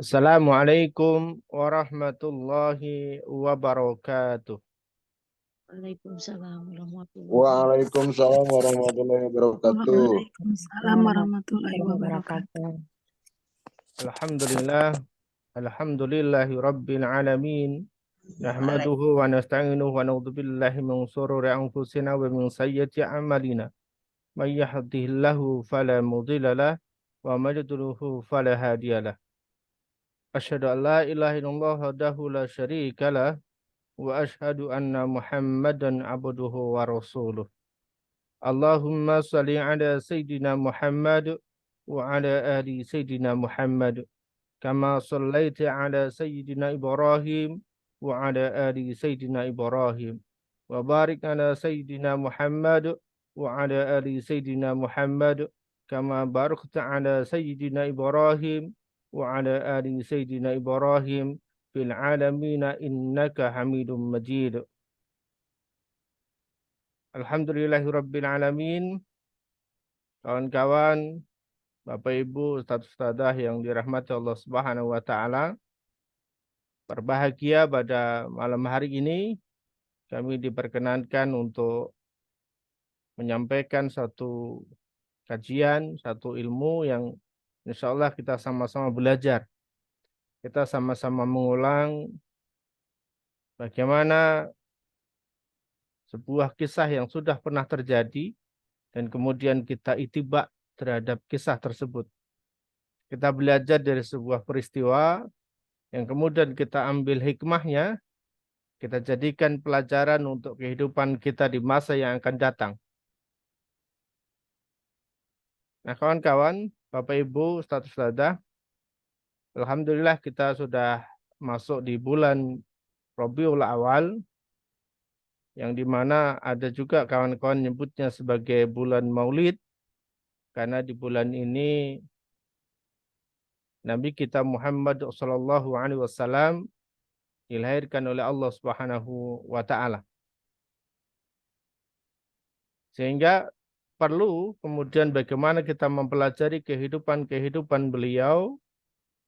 Assalamualaikum warahmatullahi wabarakatuh. Waalaikumsalam warahmatullahi wabarakatuh. Waalaikumsalam warahmatullahi wabarakatuh. Waalaikumsalam warahmatullahi wabarakatuh. Alhamdulillahi rabbil alamin. Nahmaduhu wa nasta'inuhu wa na'udzu billahi min shururi anfusina wa min sayyiati a'malina. May yahdihillahu fala mudilla lahu wa may yudlilhu fala hadiya lahu. Asyhadu an la ilaha illallah wahdahu la syarika lahu wa asyhadu anna Muhammadan abduhu wa rasuluh. Allahumma salli ala Sayyidina Muhammad wa ala ali Sayyidina Muhammad kama sallaita ala Sayyidina Ibrahim wa ala ali Sayyidina Ibrahim wa barik ala Sayyidina Muhammad wa ala ali Sayyidina Muhammad kama barakta ala Sayyidina Ibrahim wa ala ali Sayyidina Ibrahim fil alamin innaka Hamidum Majid. Alhamdulillahirabbil alamin. Kawan-kawan, Bapak Ibu, Ustadz-Ustadzah yang dirahmati Allah Subhanahu wa taala. Berbahagia pada malam hari ini kami diperkenankan untuk menyampaikan satu kajian, satu ilmu yang insya Allah kita sama-sama belajar. Kita sama-sama mengulang bagaimana sebuah kisah yang sudah pernah terjadi dan kemudian kita itibak terhadap kisah tersebut. Kita belajar dari sebuah peristiwa yang kemudian kita ambil hikmahnya, kita jadikan pelajaran untuk kehidupan kita di masa yang akan datang. Nah, kawan-kawan, Bapak Ibu, Ustadz-Ustadzah, alhamdulillah kita sudah masuk di bulan Rabiul Awal, yang dimana ada juga kawan-kawan nyebutnya sebagai bulan Maulid, karena di bulan ini Nabi kita Muhammad SAW dilahirkan oleh Allah Subhanahu wa taala. Sehingga perlu kemudian bagaimana kita mempelajari kehidupan beliau,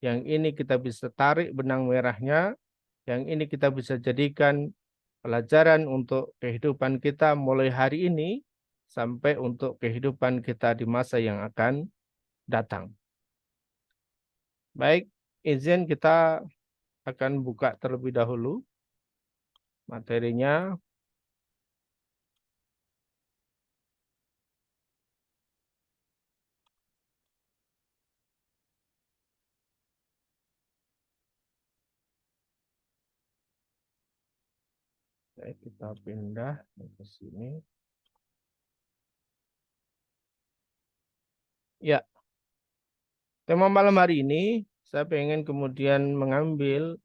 yang ini kita bisa tarik benang merahnya, yang ini kita bisa jadikan pelajaran untuk kehidupan kita mulai hari ini sampai untuk kehidupan kita di masa yang akan datang. Baik, izin kita akan buka terlebih dahulu materinya. Baik, kita pindah ke sini. Ya, tema malam hari ini saya ingin kemudian mengambil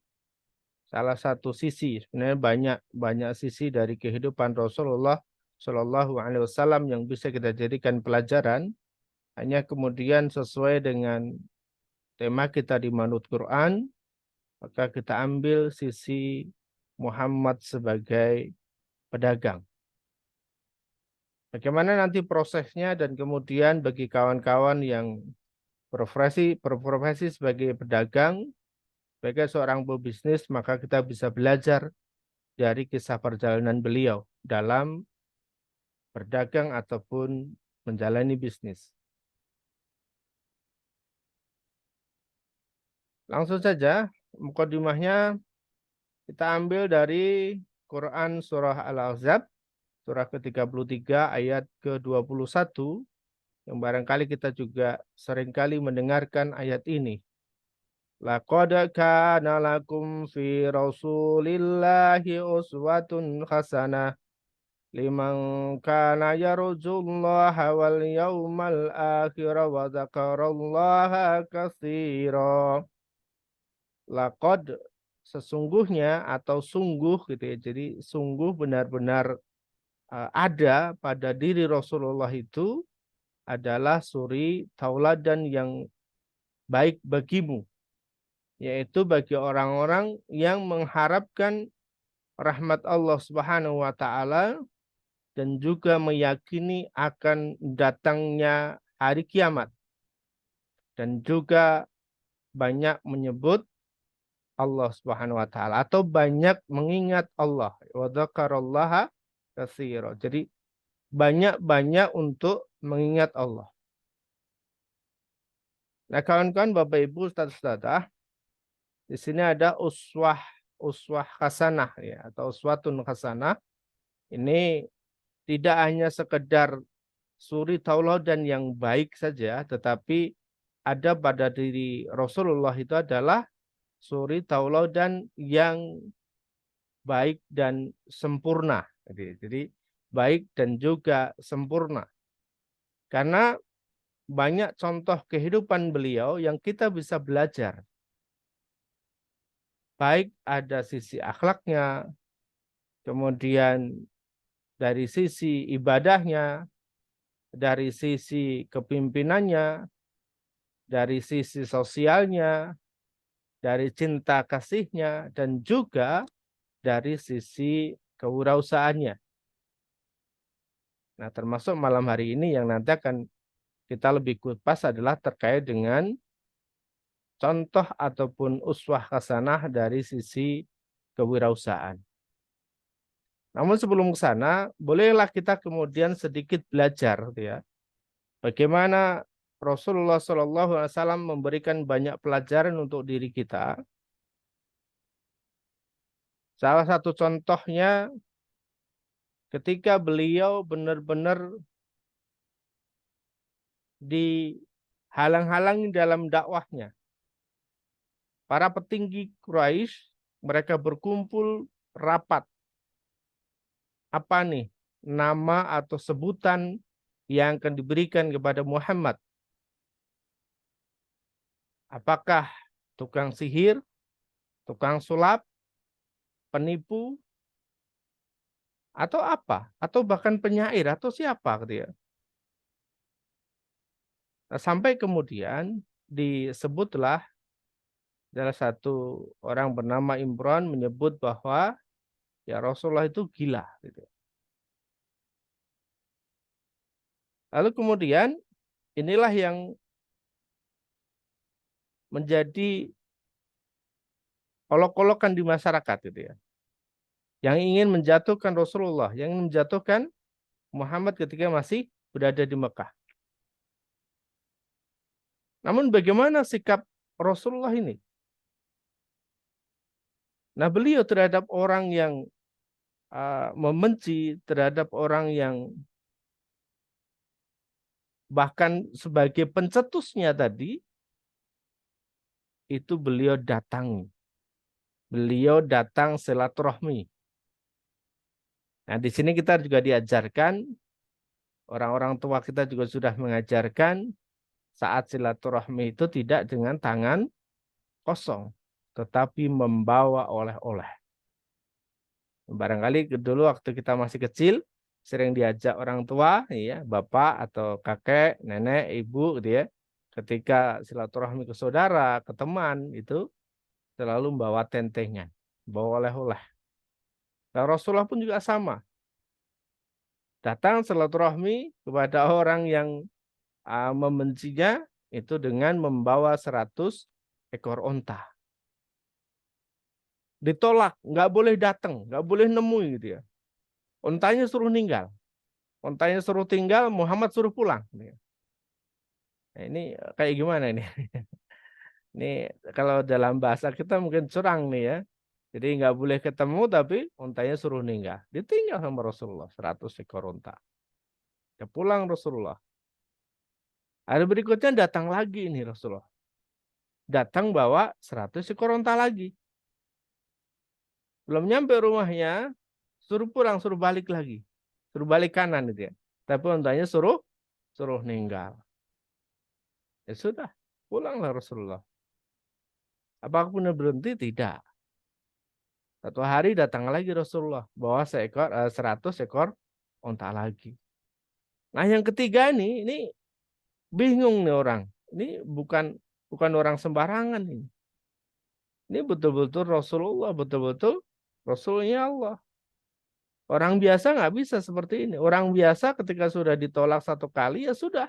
salah satu sisi. Sebenarnya banyak sisi dari kehidupan Rasulullah Shallallahu Alaihi Wasallam yang bisa kita jadikan pelajaran. Hanya kemudian sesuai dengan tema kita di Manut Quran, maka kita ambil sisi Muhammad sebagai pedagang. Bagaimana nanti prosesnya dan kemudian bagi kawan-kawan yang berprofesi sebagai pedagang, sebagai seorang pebisnis, maka kita bisa belajar dari kisah perjalanan beliau dalam berdagang ataupun menjalani bisnis. Langsung saja, mukadimahnya kita ambil dari Quran Surah Al-Ahzab, surah ke-33 ayat ke-21, yang barangkali kita juga seringkali mendengarkan ayat ini. Laqad kana lakum fi Rasulillahi uswatun hasanah liman kana yarjullaha wal yawmal akhir wa dzakarallaha katsira. Laqad, sesungguhnya atau sungguh gitu ya. Jadi sungguh benar-benar ada pada diri Rasulullah itu adalah suri tauladan yang baik bagimu, yaitu bagi orang-orang yang mengharapkan rahmat Allah Subhanahu wa taala dan juga meyakini akan datangnya hari kiamat, dan juga banyak menyebut Allah Subhanahu wa taala atau banyak mengingat Allah. Wa dzakarallaha katsira. Jadi banyak-banyak untuk mengingat Allah. Nah, kawan-kawan, Bapak Ibu, Ustaz-ustazah, di sini ada uswah hasanah ya atau uswatun hasanah. Ini tidak hanya sekedar suri tauladan yang baik saja, tetapi ada pada diri Rasulullah itu adalah suri tauladan yang baik dan sempurna. Jadi baik dan juga sempurna. Karena banyak contoh kehidupan beliau yang kita bisa belajar. Baik ada sisi akhlaknya, kemudian dari sisi ibadahnya, dari sisi kepimpinannya, dari sisi sosialnya, dari cinta kasihnya, dan juga dari sisi kewirausahaannya. Nah, termasuk malam hari ini yang nanti akan kita lebih kupas adalah terkait dengan contoh ataupun uswah hasanah dari sisi kewirausahaan. Namun sebelum ke sana, bolehlah kita kemudian sedikit belajar, ya, bagaimana Rasulullah SAW memberikan banyak pelajaran untuk diri kita. Salah satu contohnya ketika beliau benar-benar dihalang-halangi dalam dakwahnya. Para petinggi Quraisy, mereka berkumpul rapat. Apa nih nama atau sebutan yang akan diberikan kepada Muhammad? Apakah tukang sihir, tukang sulap, penipu, atau apa? Atau bahkan penyair, atau siapa? Gitu ya. Nah, sampai kemudian disebutlah salah satu orang bernama Imran menyebut bahwa ya Rasulullah itu gila. Gitu. Lalu kemudian inilah yang menjadi olok-olokan di masyarakat gitu ya. Yang ingin menjatuhkan Rasulullah, yang ingin menjatuhkan Muhammad ketika masih berada di Mekah. Namun bagaimana sikap Rasulullah ini? Nah, beliau terhadap orang yang membenci, terhadap orang yang bahkan sebagai pencetusnya tadi, itu beliau datangi. Beliau datang silaturahmi. Nah, di sini kita juga diajarkan, orang-orang tua kita juga sudah mengajarkan, saat silaturahmi itu tidak dengan tangan kosong, tetapi membawa oleh-oleh. Barangkali dulu waktu kita masih kecil, sering diajak orang tua, ya, bapak atau kakek, nenek, ibu, gitu ya. Ketika silaturahmi ke saudara, ke teman, itu selalu membawa tentengan, bawa oleh-oleh. Nah, Rasulullah pun juga sama. Datang silaturahmi kepada orang yang membencinya, itu dengan membawa 100 ekor onta. Ditolak, nggak boleh datang, nggak boleh nemui gitu ya. Ontanya suruh ninggal. Ontanya suruh tinggal, Muhammad suruh pulang. Nah, ini kayak gimana ini? Ini kalau dalam bahasa kita mungkin curang nih ya. Jadi nggak boleh ketemu tapi ontanya suruh ninggal. Ditinggal sama Rasulullah 100 ekor onta. Ya pulang Rasulullah. Hari berikutnya datang lagi ini Rasulullah. Datang bawa 100 ekor onta lagi. Belum nyampe rumahnya, suruh pulang, suruh balik lagi. Suruh balik kanan gitu ya. Tapi ontanya suruh ninggal. Ya sudah, pulanglah Rasulullah. Apakah benar berhenti? Tidak. Satu hari datang lagi Rasulullah, bawa 100 ekor onta lagi. Nah, yang ketiga ini bingung nih orang. Ini bukan orang sembarangan ini. Ini betul-betul Rasulullah, betul-betul Rasulnya Allah. Orang biasa nggak bisa seperti ini. Orang biasa ketika sudah ditolak satu kali ya sudah.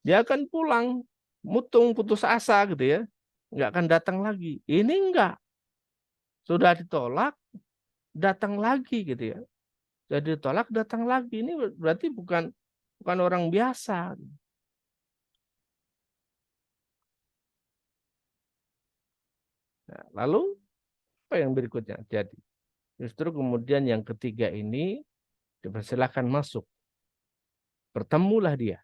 Dia akan pulang. mutung, putus asa gitu ya, nggak akan datang lagi. Ini enggak, sudah ditolak, datang lagi gitu ya. Jadi ditolak, datang lagi. Ini berarti bukan orang biasa. Nah, lalu apa yang berikutnya? Jadi justru kemudian yang ketiga ini dipersilahkan masuk. Bertemulah dia.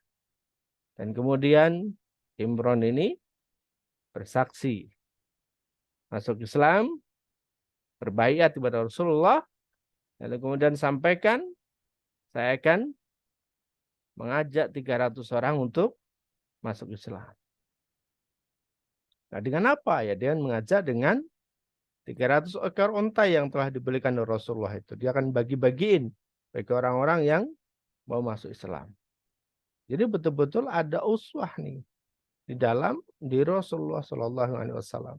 Dan kemudian Imron ini bersaksi masuk Islam, berbaiat kepada Rasulullah, lalu kemudian sampaikan, saya akan mengajak 300 orang untuk masuk Islam. Nah, dengan apa ya? Dia mengajak dengan 300 ekor unta yang telah dibelikan oleh Rasulullah itu. Dia akan bagi-bagiin bagi orang-orang yang mau masuk Islam. Jadi betul-betul ada uswah nih di dalam diri Rasulullah Shallallahu Alaihi Wasallam.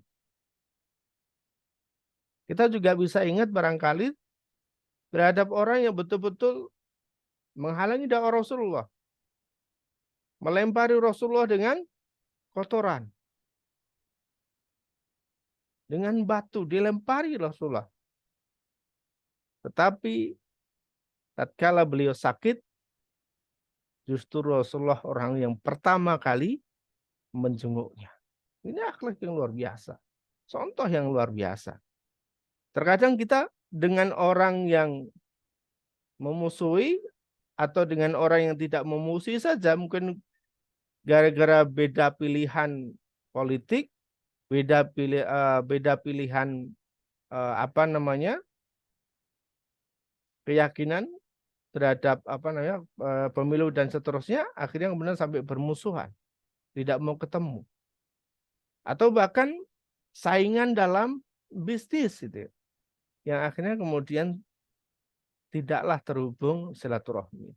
Kita juga bisa ingat barangkali terhadap orang yang betul-betul menghalangi dakwah Rasulullah, melempari Rasulullah dengan kotoran, dengan batu, dilempari Rasulullah. Tetapi tatkala beliau sakit, justru Rasulullah orang yang pertama kali menjenguknya. Ini akhlak yang luar biasa. Contoh yang luar biasa. Terkadang kita dengan orang yang memusuhi atau dengan orang yang tidak memusuhi saja, mungkin gara-gara beda pilihan politik, beda pilihan keyakinan terhadap pemilu dan seterusnya, akhirnya kemudian sampai bermusuhan, tidak mau ketemu, atau bahkan saingan dalam bisnis itu, yang akhirnya kemudian tidaklah terhubung silaturahmi.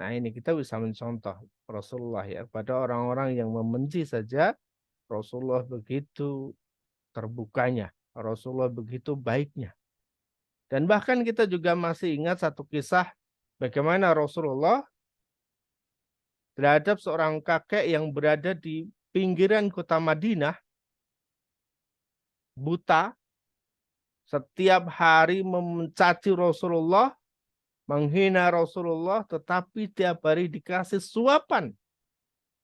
Nah, ini kita bisa mencontoh Rasulullah ya, pada orang-orang yang membenci saja Rasulullah begitu terbukanya, Rasulullah begitu baiknya. Dan bahkan kita juga masih ingat satu kisah bagaimana Rasulullah terhadap seorang kakek yang berada di pinggiran kota Madinah, buta, setiap hari mencaci Rasulullah, menghina Rasulullah, tetapi tiap hari dikasih suapan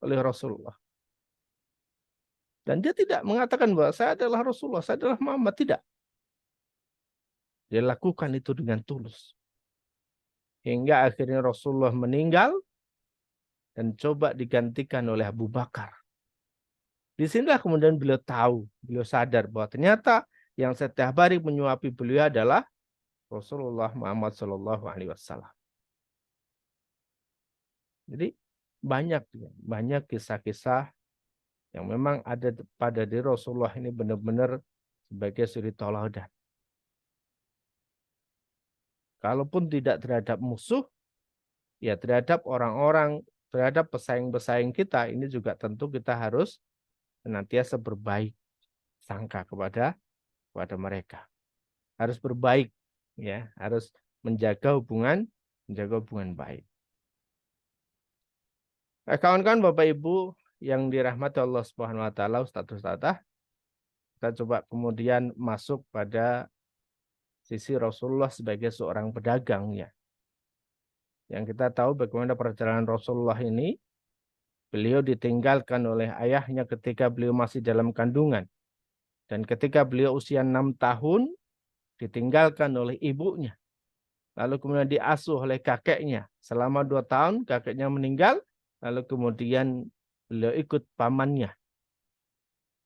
oleh Rasulullah. Dan dia tidak mengatakan bahwa saya adalah Rasulullah, saya adalah Muhammad, tidak. Dia lakukan itu dengan tulus. Hingga akhirnya Rasulullah meninggal dan coba digantikan oleh Abu Bakar. Disinilah kemudian beliau tahu, beliau sadar bahwa ternyata yang setiap hari menyuapi beliau adalah Rasulullah Muhammad SAW. Jadi banyak kisah-kisah yang memang ada pada diri Rasulullah ini benar-benar sebagai suri tauladan. Kalaupun tidak terhadap musuh, ya terhadap orang-orang, terhadap pesaing-pesaing kita, ini juga tentu kita harus senantiasa berbaik sangka kepada mereka. Harus berbaik, ya, harus menjaga hubungan baik. Nah, kawan-kawan, Bapak Ibu yang dirahmati Allah Subhanahu wa taala, Ustaz-ustazah, kita coba kemudian masuk pada sisi Rasulullah sebagai seorang pedagang ya. Yang kita tahu bagaimana perjalanan Rasulullah ini, beliau ditinggalkan oleh ayahnya ketika beliau masih dalam kandungan. Dan ketika beliau usia 6 tahun, ditinggalkan oleh ibunya. Lalu kemudian diasuh oleh kakeknya. Selama 2 tahun kakeknya meninggal, lalu kemudian beliau ikut pamannya,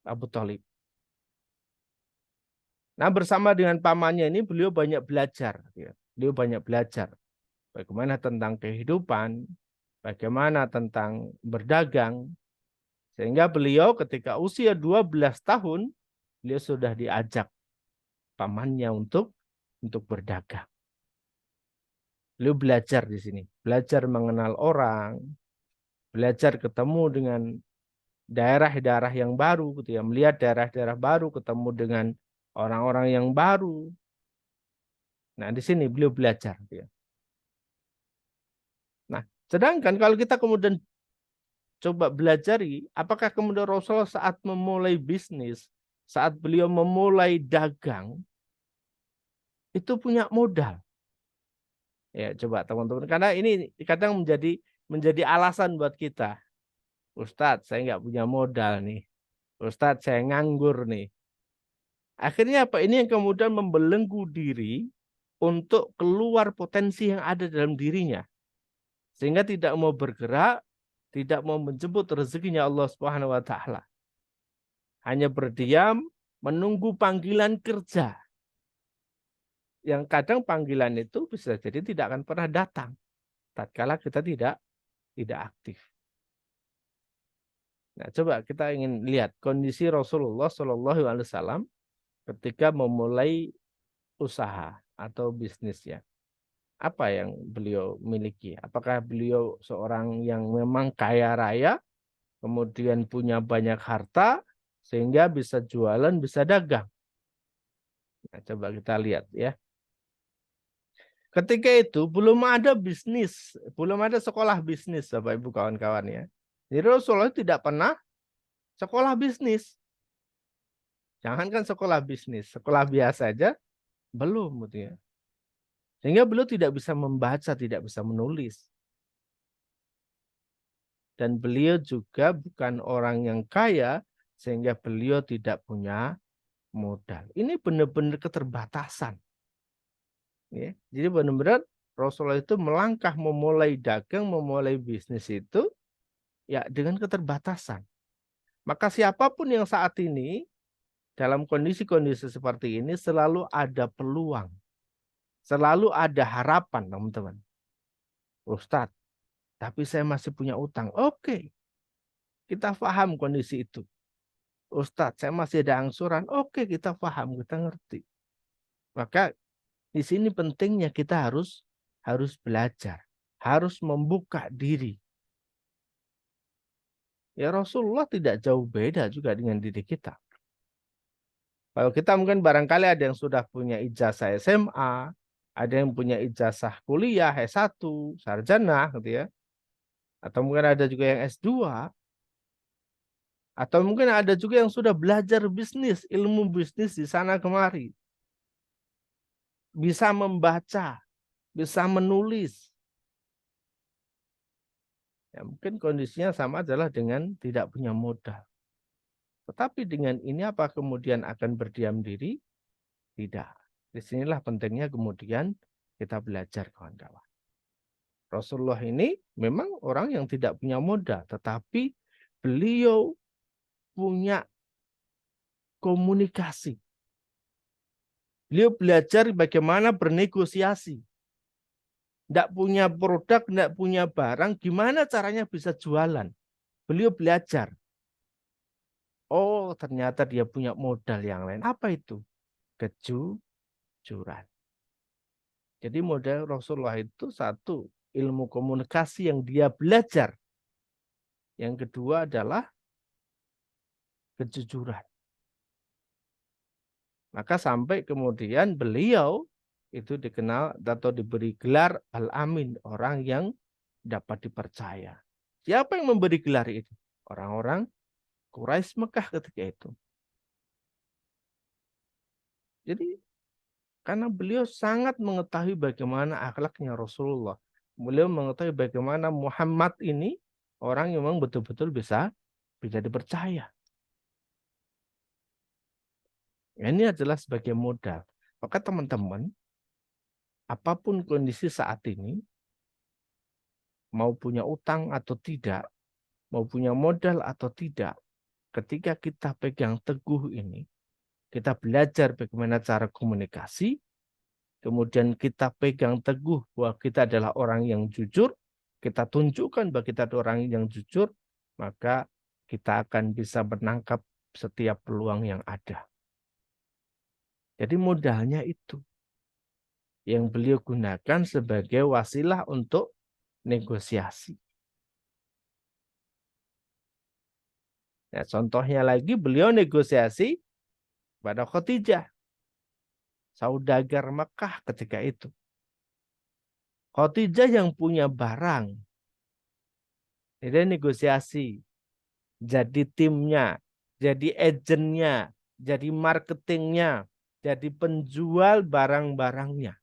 Abu Thalib. Nah, bersama dengan pamannya ini beliau banyak belajar. Ya. Beliau banyak belajar. Bagaimana tentang kehidupan, bagaimana tentang berdagang. Sehingga beliau ketika usia 12 tahun, beliau sudah diajak pamannya untuk berdagang. Beliau belajar di sini. Belajar mengenal orang, belajar ketemu dengan daerah-daerah yang baru, gitu ya, melihat daerah-daerah baru, ketemu dengan orang-orang yang baru. Nah, di sini beliau belajar. Gitu ya. Nah, sedangkan kalau kita kemudian coba belajari apakah kemudian Rasulullah saat memulai bisnis, saat beliau memulai dagang, itu punya modal. Ya, coba teman-teman, karena ini kadang menjadi alasan buat kita. Ustadz, saya nggak punya modal nih. Ustadz, saya nganggur nih. Akhirnya apa? Ini yang kemudian membelenggu diri untuk keluar potensi yang ada dalam dirinya. Sehingga tidak mau bergerak, tidak mau menjemput rezekinya Allah Subhanahu wa taala. Hanya berdiam menunggu panggilan kerja. Yang kadang panggilan itu bisa jadi tidak akan pernah datang tatkala kita tidak aktif. Nah, coba kita ingin lihat kondisi Rasulullah Shallallahu Alaihi Wasallam ketika memulai usaha atau bisnisnya. Apa yang beliau miliki? Apakah beliau seorang yang memang kaya raya, kemudian punya banyak harta, sehingga bisa jualan, bisa dagang? Nah, coba kita lihat ya. Ketika itu belum ada bisnis, belum ada sekolah bisnis, Bapak Ibu kawan-kawan ya. Jadi Rasulullah tidak pernah sekolah bisnis. Jangankan sekolah bisnis, sekolah biasa aja belum gitu ya. Sehingga beliau tidak bisa membaca, tidak bisa menulis. Dan beliau juga bukan orang yang kaya, sehingga beliau tidak punya modal. Ini benar-benar keterbatasan. Ya. Jadi benar-benar Rasulullah itu melangkah memulai dagang, memulai bisnis itu ya dengan keterbatasan. Maka siapapun yang saat ini dalam kondisi-kondisi seperti ini selalu ada peluang. Selalu ada harapan, teman-teman. Ustadz, tapi saya masih punya utang. Oke, kita paham kondisi itu. Ustadz, saya masih ada angsuran. Oke, kita paham, kita ngerti. Maka di sini pentingnya kita harus belajar, harus membuka diri. Ya Rasulullah tidak jauh beda juga dengan diri kita. Kalau kita mungkin barangkali ada yang sudah punya ijazah SMA, ada yang punya ijazah kuliah S1, sarjana gitu ya. Atau mungkin ada juga yang S2, atau mungkin ada juga yang sudah belajar bisnis, ilmu bisnis di sana kemari. Bisa membaca, bisa menulis. Ya, mungkin kondisinya sama adalah dengan tidak punya modal. Tetapi dengan ini apa kemudian akan berdiam diri? Tidak. Disinilah pentingnya kemudian kita belajar, kawan-kawan. Rasulullah ini memang orang yang tidak punya modal, tetapi beliau punya komunikasi. Beliau belajar bagaimana bernegosiasi. Tidak punya produk, tidak punya barang, gimana caranya bisa jualan. Beliau belajar. Oh, ternyata dia punya modal yang lain. Apa itu? Kejujuran. Jadi modal Rasulullah itu satu, ilmu komunikasi yang dia belajar. Yang kedua adalah kejujuran. Maka sampai kemudian beliau itu dikenal atau diberi gelar Al-Amin, orang yang dapat dipercaya. Siapa yang memberi gelar itu? Orang-orang Quraisy Mekah ketika itu. Jadi karena beliau sangat mengetahui bagaimana akhlaknya Rasulullah. Beliau mengetahui bagaimana Muhammad ini orang yang memang betul-betul bisa dipercaya. Ini adalah sebagai modal. Maka teman-teman, apapun kondisi saat ini, mau punya utang atau tidak, mau punya modal atau tidak, ketika kita pegang teguh ini, kita belajar bagaimana cara komunikasi, kemudian kita pegang teguh bahwa kita adalah orang yang jujur, kita tunjukkan bahwa kita adalah orang yang jujur, maka kita akan bisa menangkap setiap peluang yang ada. Jadi modalnya itu yang beliau gunakan sebagai wasilah untuk negosiasi. Nah, contohnya lagi beliau negosiasi pada Khadijah, saudagar Mekah ketika itu. Khadijah yang punya barang, Dia negosiasi, jadi timnya, jadi agennya, jadi marketingnya, jadi penjual barang-barangnya.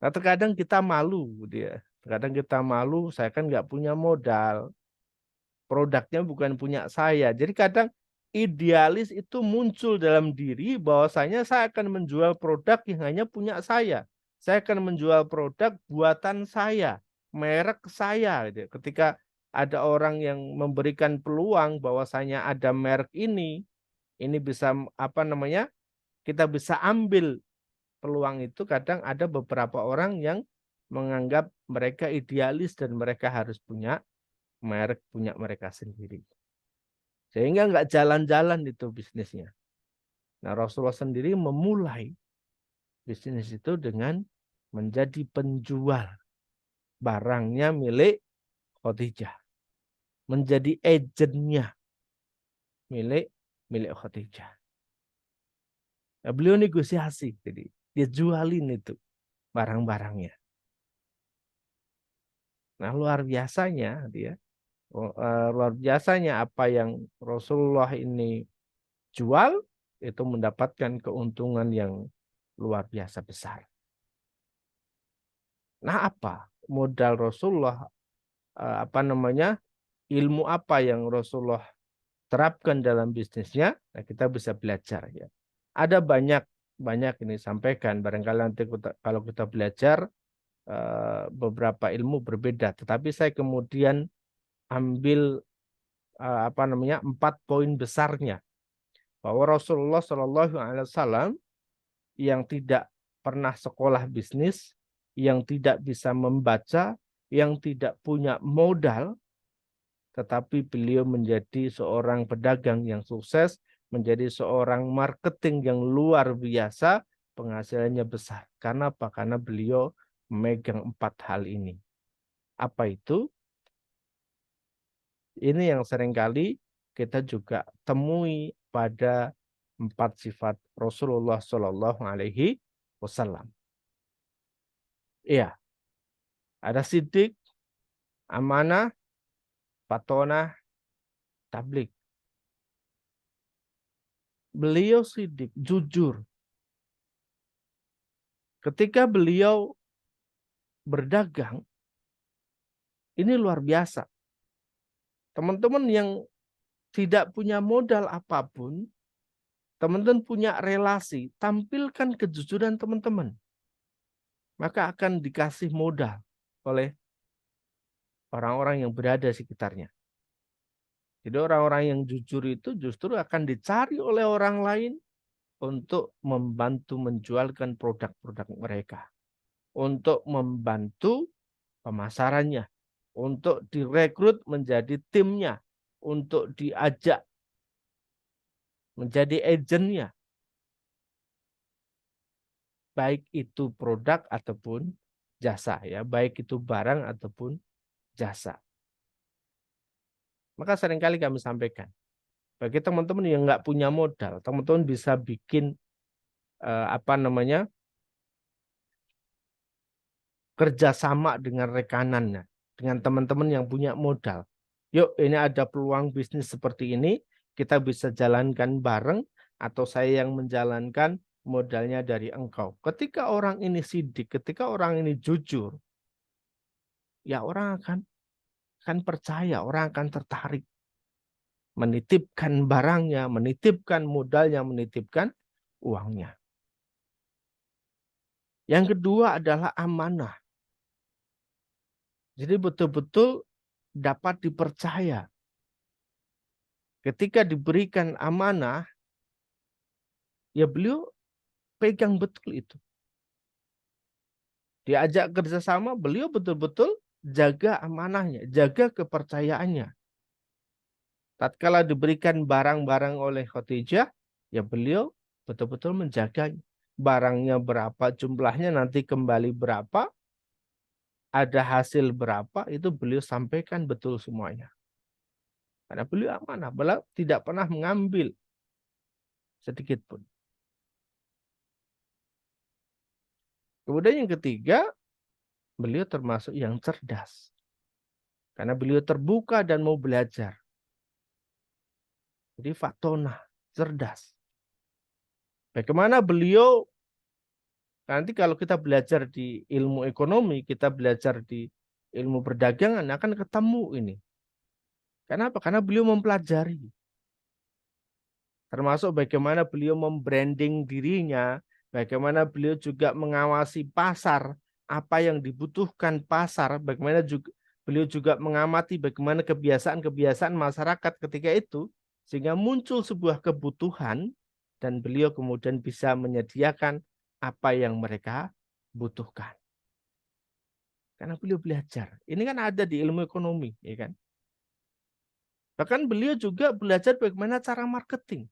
Nah, terkadang kita malu, dia. Terkadang kita malu, saya kan nggak punya modal, produknya bukan punya saya. Jadi kadang idealis itu muncul dalam diri bahwasanya saya akan menjual produk yang hanya punya saya. Saya akan menjual produk buatan saya, merek saya. Gitu. Ketika ada orang yang memberikan peluang bahwasanya ada merek ini bisa apa namanya? Kita bisa ambil peluang itu. Kadang ada beberapa orang yang menganggap mereka idealis dan mereka harus punya merek punya mereka sendiri. Sehingga nggak jalan-jalan itu bisnisnya. Nah, Rasulullah sendiri memulai bisnis itu dengan menjadi penjual barangnya milik Khadijah. Menjadi agennya milik Khadijah. Nah, beliau negosiasi, jadi dia jualin itu barang-barangnya. Nah, luar biasanya apa yang Rasulullah ini jual itu mendapatkan keuntungan yang luar biasa besar. Nah, apa modal Rasulullah, ilmu apa yang Rasulullah terapkan dalam bisnisnya? Nah, kita bisa belajar ya. Ada banyak ini sampaikan, barangkali nanti kalau kita belajar beberapa ilmu berbeda, tetapi saya kemudian ambil 4 poin besarnya bahwa Rasulullah Shallallahu Alaihi Wasallam yang tidak pernah sekolah bisnis, yang tidak bisa membaca, yang tidak punya modal, tetapi beliau menjadi seorang pedagang yang sukses, menjadi seorang marketing yang luar biasa, penghasilannya besar. Karena apa? Karena beliau memegang 4 hal ini. Apa itu? Ini yang seringkali kita juga temui pada 4 sifat Rasulullah Shallallahu Alaihi Wasallam. Iya, ada sidik, amanah, fatonah, tablik. Beliau sidik, jujur. Ketika beliau berdagang, ini luar biasa. Teman-teman yang tidak punya modal apapun, teman-teman punya relasi, tampilkan kejujuran teman-teman. Maka akan dikasih modal oleh orang-orang yang berada di sekitarnya. Jadi orang-orang yang jujur itu justru akan dicari oleh orang lain untuk membantu menjualkan produk-produk mereka. Untuk membantu pemasarannya. Untuk direkrut menjadi timnya. Untuk diajak menjadi agennya. Baik itu produk ataupun jasa. Ya, baik itu barang ataupun jasa. Maka seringkali kami sampaikan. Bagi teman-teman yang nggak punya modal, teman-teman bisa bikin kerjasama dengan rekanannya, dengan teman-teman yang punya modal. Yuk, ini ada peluang bisnis seperti ini, kita bisa jalankan bareng, atau saya yang menjalankan, modalnya dari engkau. Ketika orang ini sidik, ketika orang ini jujur, ya orang akan percaya, orang akan tertarik. Menitipkan barangnya, menitipkan modalnya, menitipkan uangnya. Yang kedua adalah amanah. Jadi betul-betul dapat dipercaya. Ketika diberikan amanah, ya beliau pegang betul itu. Diajak kerjasama, beliau betul-betul jaga amanahnya, jaga kepercayaannya. Tatkala diberikan barang-barang oleh Khadijah, ya beliau betul-betul menjaganya. Barangnya berapa, jumlahnya nanti kembali berapa, ada hasil berapa, itu beliau sampaikan betul semuanya. Karena beliau amanah, beliau tidak pernah mengambil sedikit pun. Kemudian yang ketiga, beliau termasuk yang cerdas. Karena beliau terbuka dan mau belajar. Jadi fatonah, cerdas. Bagaimana beliau, nanti kalau kita belajar di ilmu ekonomi, kita belajar di ilmu perdagangan, akan ketemu ini. Kenapa? Karena beliau mempelajari. Termasuk bagaimana beliau membranding dirinya, bagaimana beliau juga mengawasi pasar, apa yang dibutuhkan pasar, bagaimana juga beliau juga mengamati bagaimana kebiasaan-kebiasaan masyarakat ketika itu, sehingga muncul sebuah kebutuhan, dan beliau kemudian bisa menyediakan apa yang mereka butuhkan. Karena beliau belajar. Ini kan ada di ilmu ekonomi, ya kan? Bahkan beliau juga belajar bagaimana cara marketing.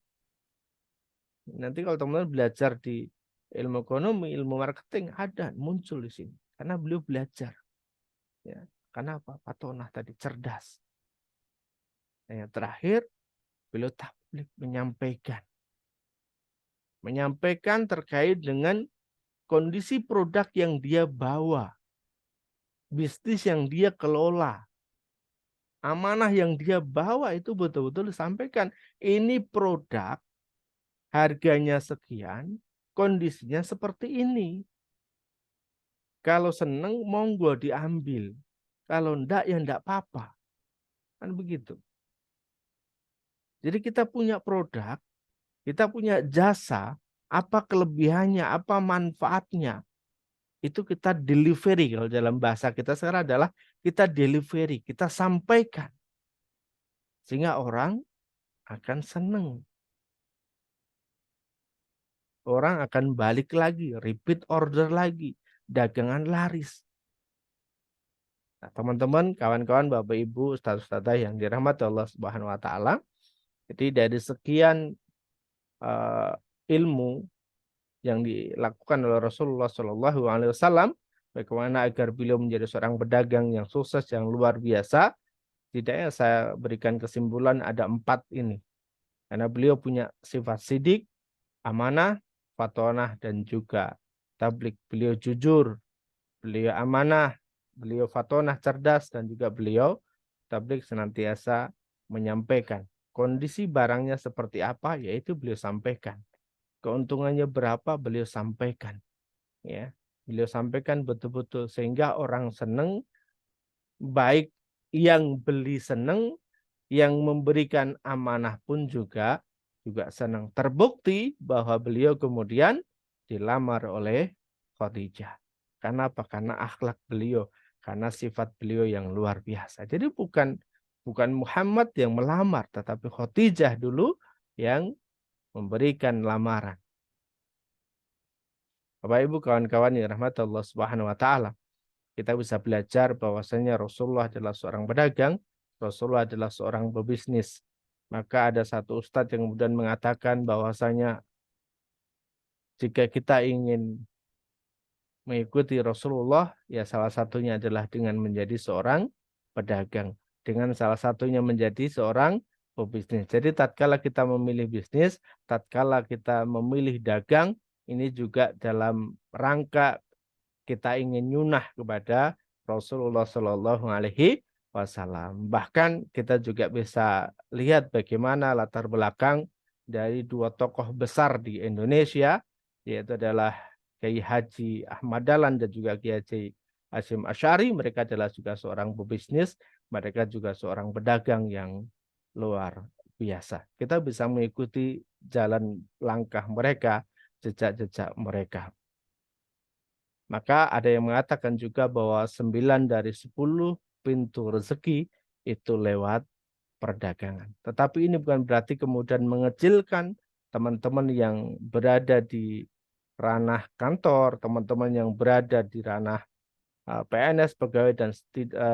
Nanti kalau teman-teman belajar di ilmu ekonomi, ilmu marketing, ada muncul di sini. Karena beliau belajar. Ya. Karena apa? Fatonah tadi, cerdas. Dan yang terakhir, beliau tabligh, menyampaikan. Menyampaikan terkait dengan kondisi produk yang dia bawa. Bisnis yang dia kelola. Amanah yang dia bawa itu betul-betul disampaikan. Ini produk, harganya sekian, kondisinya seperti ini. Kalau seneng, monggo diambil. Kalau enggak, ya enggak apa-apa. Kan begitu. Jadi kita punya produk, kita punya jasa, apa kelebihannya, apa manfaatnya. Itu kita delivery, kalau dalam bahasa kita sekarang adalah kita delivery, kita sampaikan. Sehingga orang akan seneng. Orang akan balik lagi, repeat order lagi, dagangan laris. Nah, teman-teman, kawan-kawan, Bapak Ibu, ustaz-ustazah yang dirahmati Allah Subhanahu wa taala. Jadi dari sekian ilmu yang dilakukan oleh Rasulullah Shallallahu alaihi wasallam, bagaimana agar beliau menjadi seorang pedagang yang sukses, yang luar biasa, tidaknya saya berikan kesimpulan ada 4 ini. Karena beliau punya sifat sidik, amanah, fatonah, dan juga tabligh. Beliau jujur, beliau amanah, beliau fatonah, cerdas, dan juga beliau tabligh, senantiasa menyampaikan. Kondisi barangnya seperti apa, yaitu beliau sampaikan. Keuntungannya berapa, beliau sampaikan. Ya, beliau sampaikan betul-betul sehingga orang seneng, baik yang beli seneng, yang memberikan amanah pun juga senang. Terbukti bahwa beliau kemudian dilamar oleh Khadijah. Karena apa? Karena akhlak beliau, karena sifat beliau yang luar biasa. Jadi bukan Muhammad yang melamar, tetapi Khadijah dulu yang memberikan lamaran. Bapak Ibu, kawan-kawan yang rahmat Allah Subhanahu wa taala, kita bisa belajar bahwasanya Rasulullah adalah seorang pedagang, Rasulullah adalah seorang pebisnis. Maka ada satu ustadz yang kemudian mengatakan bahwasanya jika kita ingin mengikuti Rasulullah, ya salah satunya adalah dengan menjadi seorang pedagang, dengan salah satunya menjadi seorang pebisnis. Jadi tatkala kita memilih bisnis, tatkala kita memilih dagang, ini juga dalam rangka kita ingin nyunah kepada Rasulullah Shallallahu Alaihi Wasallam. Bahkan kita juga bisa lihat bagaimana latar belakang dari 2 tokoh besar di Indonesia, yaitu adalah Kiai Haji Ahmad Dahlan dan juga Kiai Haji Hasyim Asy'ari. Mereka adalah juga seorang pebisnis, mereka juga seorang pedagang yang luar biasa. Kita bisa mengikuti jalan langkah mereka, jejak-jejak mereka. Maka ada yang mengatakan juga bahwa 9 dari 10 pintu rezeki itu lewat perdagangan. Tetapi ini bukan berarti kemudian mengecilkan teman-teman yang berada di ranah kantor, teman-teman yang berada di ranah PNS, pegawai,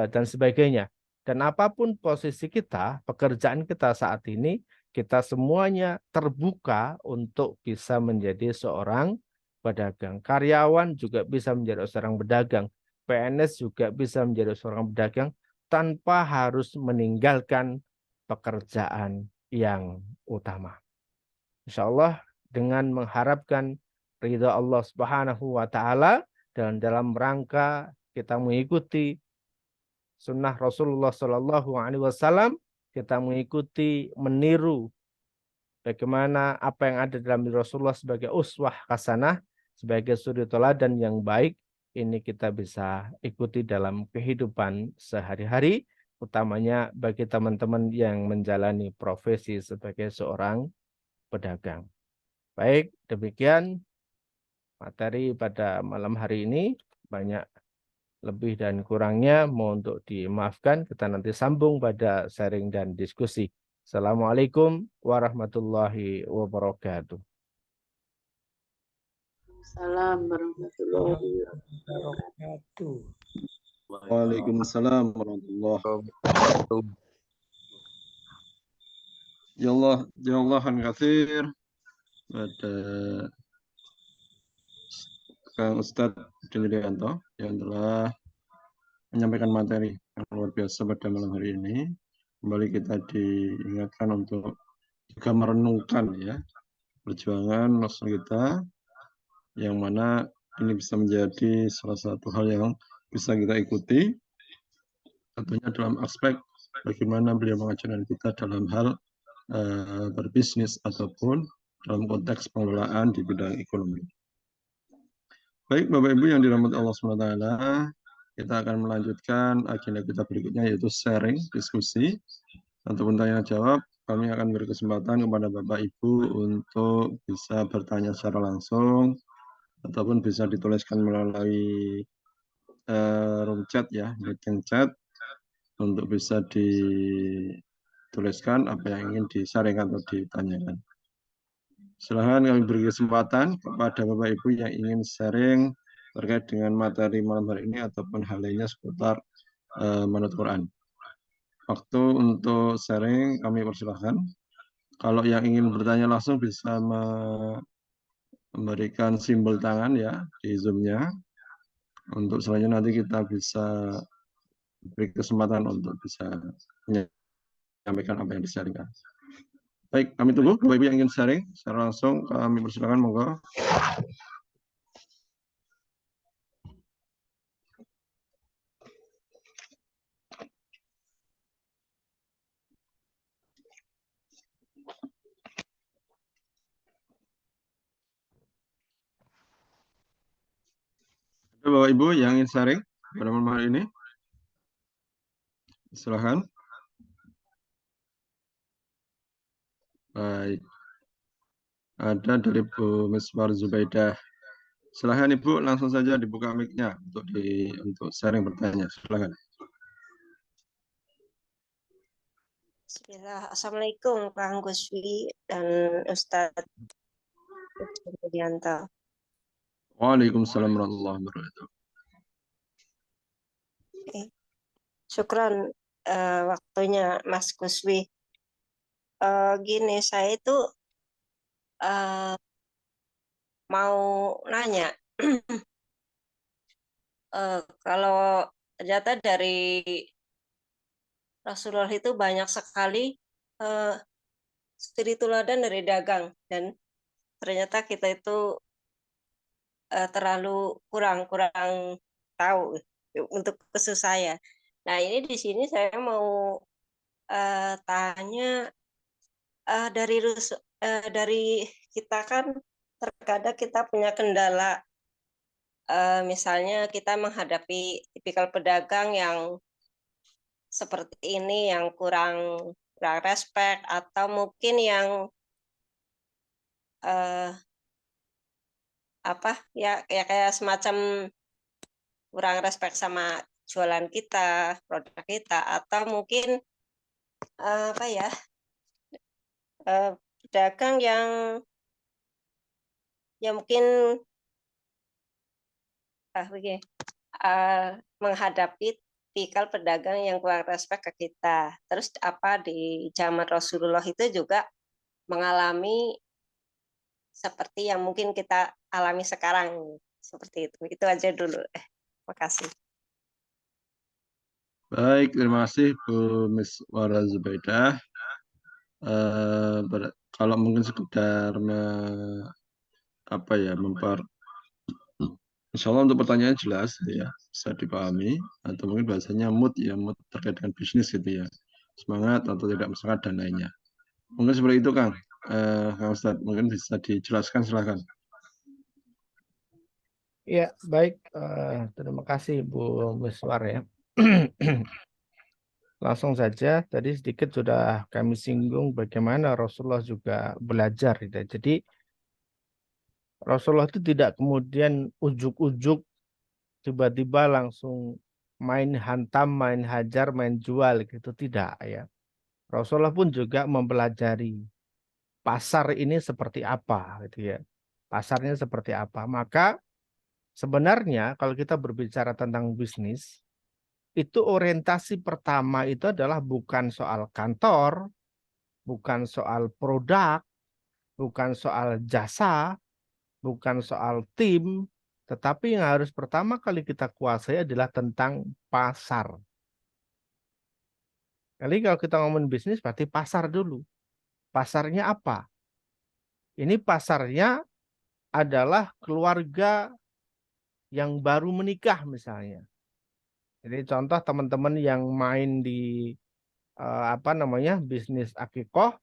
dan sebagainya. Dan apapun posisi kita, pekerjaan kita saat ini, kita semuanya terbuka untuk bisa menjadi seorang pedagang. Karyawan juga bisa menjadi seorang pedagang. PNS juga bisa menjadi seorang pedagang tanpa harus meninggalkan pekerjaan yang utama. Insya Allah dengan mengharapkan ridha Allah Subhanahu wa taala dan dalam rangka kita mengikuti sunnah Rasulullah Shallallahu Alaihi Wasallam, kita mengikuti, meniru bagaimana apa yang ada dalam diri Rasulullah sebagai uswah hasanah, sebagai suri teladan yang baik. Ini kita bisa ikuti dalam kehidupan sehari-hari, utamanya bagi teman-teman yang menjalani profesi sebagai seorang pedagang. Baik, demikian materi pada malam hari ini. Banyak lebih dan kurangnya mohon untuk dimaafkan. Kita nanti sambung pada sharing dan diskusi. Assalamualaikum warahmatullahi wabarakatuh. Salam warahmatullahi wabarakatuh. Waalaikumsalam warahmatullahi wabarakatuh. Ya Allah, jazakallahu katsir pada Kang Ustadz Dilianto yang telah menyampaikan materi yang luar biasa pada malam hari ini. Kembali kita diingatkan untuk juga merenungkan ya perjuangan Rasul kita, yang mana ini bisa menjadi salah satu hal yang bisa kita ikuti, tentunya dalam aspek bagaimana beliau mengajarkan kita dalam hal berbisnis ataupun dalam konteks pengelolaan di bidang ekonomi. Baik Bapak Ibu yang dirahmati Allah SWT, kita akan melanjutkan agenda kita berikutnya, yaitu sharing, diskusi. Untuk tanya jawab, kami akan beri kesempatan kepada Bapak Ibu untuk bisa bertanya secara langsung, ataupun bisa dituliskan melalui room chat ya, meeting chat, untuk bisa dituliskan apa yang ingin disaringkan atau ditanyakan. Silahkan kami beri kesempatan kepada Bapak Ibu yang ingin sharing terkait dengan materi malam hari ini ataupun hal lainnya seputar menurut Quran. Waktu untuk sharing kami persilahkan. Kalau yang ingin bertanya langsung bisa memberikan simbol tangan ya di Zoom-nya. Untuk selanjutnya nanti kita bisa beri kesempatan untuk bisa menyampaikan apa yang disaringkan. Baik, kami tunggu Bapak Ibu yang ingin sharing secara langsung, kami persilakan, monggo. Ada Bapak Ibu yang ingin sharing pada malam hari ini? Silahkan. Baik. Ada dari Bu Miswar Zubaidah. Silahkan Ibu, langsung saja dibuka mic-nya untuk sharing bertanya. Silahkan. Bismillah. Assalamualaikum Kang Guswi dan Ustadz Widianto. Waalaikumsalam warahmatullahi wabarakatuh. Syukran waktunya Mas Guswi. Gini, saya itu mau nanya, kalau ternyata dari Rasulullah itu banyak sekali studi teladan dari dagang, dan ternyata kita itu terlalu kurang tahu untuk khusus saya. Nah, ini di sini saya mau tanya, dari kita kan terkadang kita punya kendala, misalnya kita menghadapi tipikal pedagang yang seperti ini, yang kurang respect, atau mungkin yang kayak semacam kurang respect sama jualan kita, produk kita, atau mungkin pedagang yang mungkin menghadapi tipikal pedagang yang kurang respect ke kita. Terus di zaman Rasulullah itu juga mengalami seperti yang mungkin kita alami sekarang, seperti itu. Itu aja dulu. Makasih. Baik, terima kasih Bu Miswar Zubaidah. Kalau mungkin sekedar Insya Allah untuk pertanyaan jelas ya, bisa dipahami, atau mungkin bahasanya mood ya, mood terkait dengan bisnis gitu ya, semangat atau tidak semangat dan lainnya. Mungkin seperti itu Kang. Kang Ustadz, mungkin bisa dijelaskan, silakan. Ya, baik. Terima kasih Bu Miswar ya. Langsung saja, tadi sedikit sudah kami singgung bagaimana Rasulullah juga belajar gitu. Jadi Rasulullah itu tidak kemudian ujuk-ujuk tiba-tiba langsung main hantam, main hajar, main jual gitu, tidak ya. Rasulullah pun juga mempelajari pasar ini seperti apa gitu ya. Pasarnya seperti apa. Maka sebenarnya kalau kita berbicara tentang bisnis, itu orientasi pertama itu adalah bukan soal kantor, bukan soal produk, bukan soal jasa, bukan soal tim, tetapi yang harus pertama kali kita kuasai adalah tentang pasar. Jadi kalau kita ngomongin bisnis berarti pasar dulu. Pasarnya apa? Ini pasarnya adalah keluarga yang baru menikah misalnya. Jadi contoh teman-teman yang main di bisnis akikoh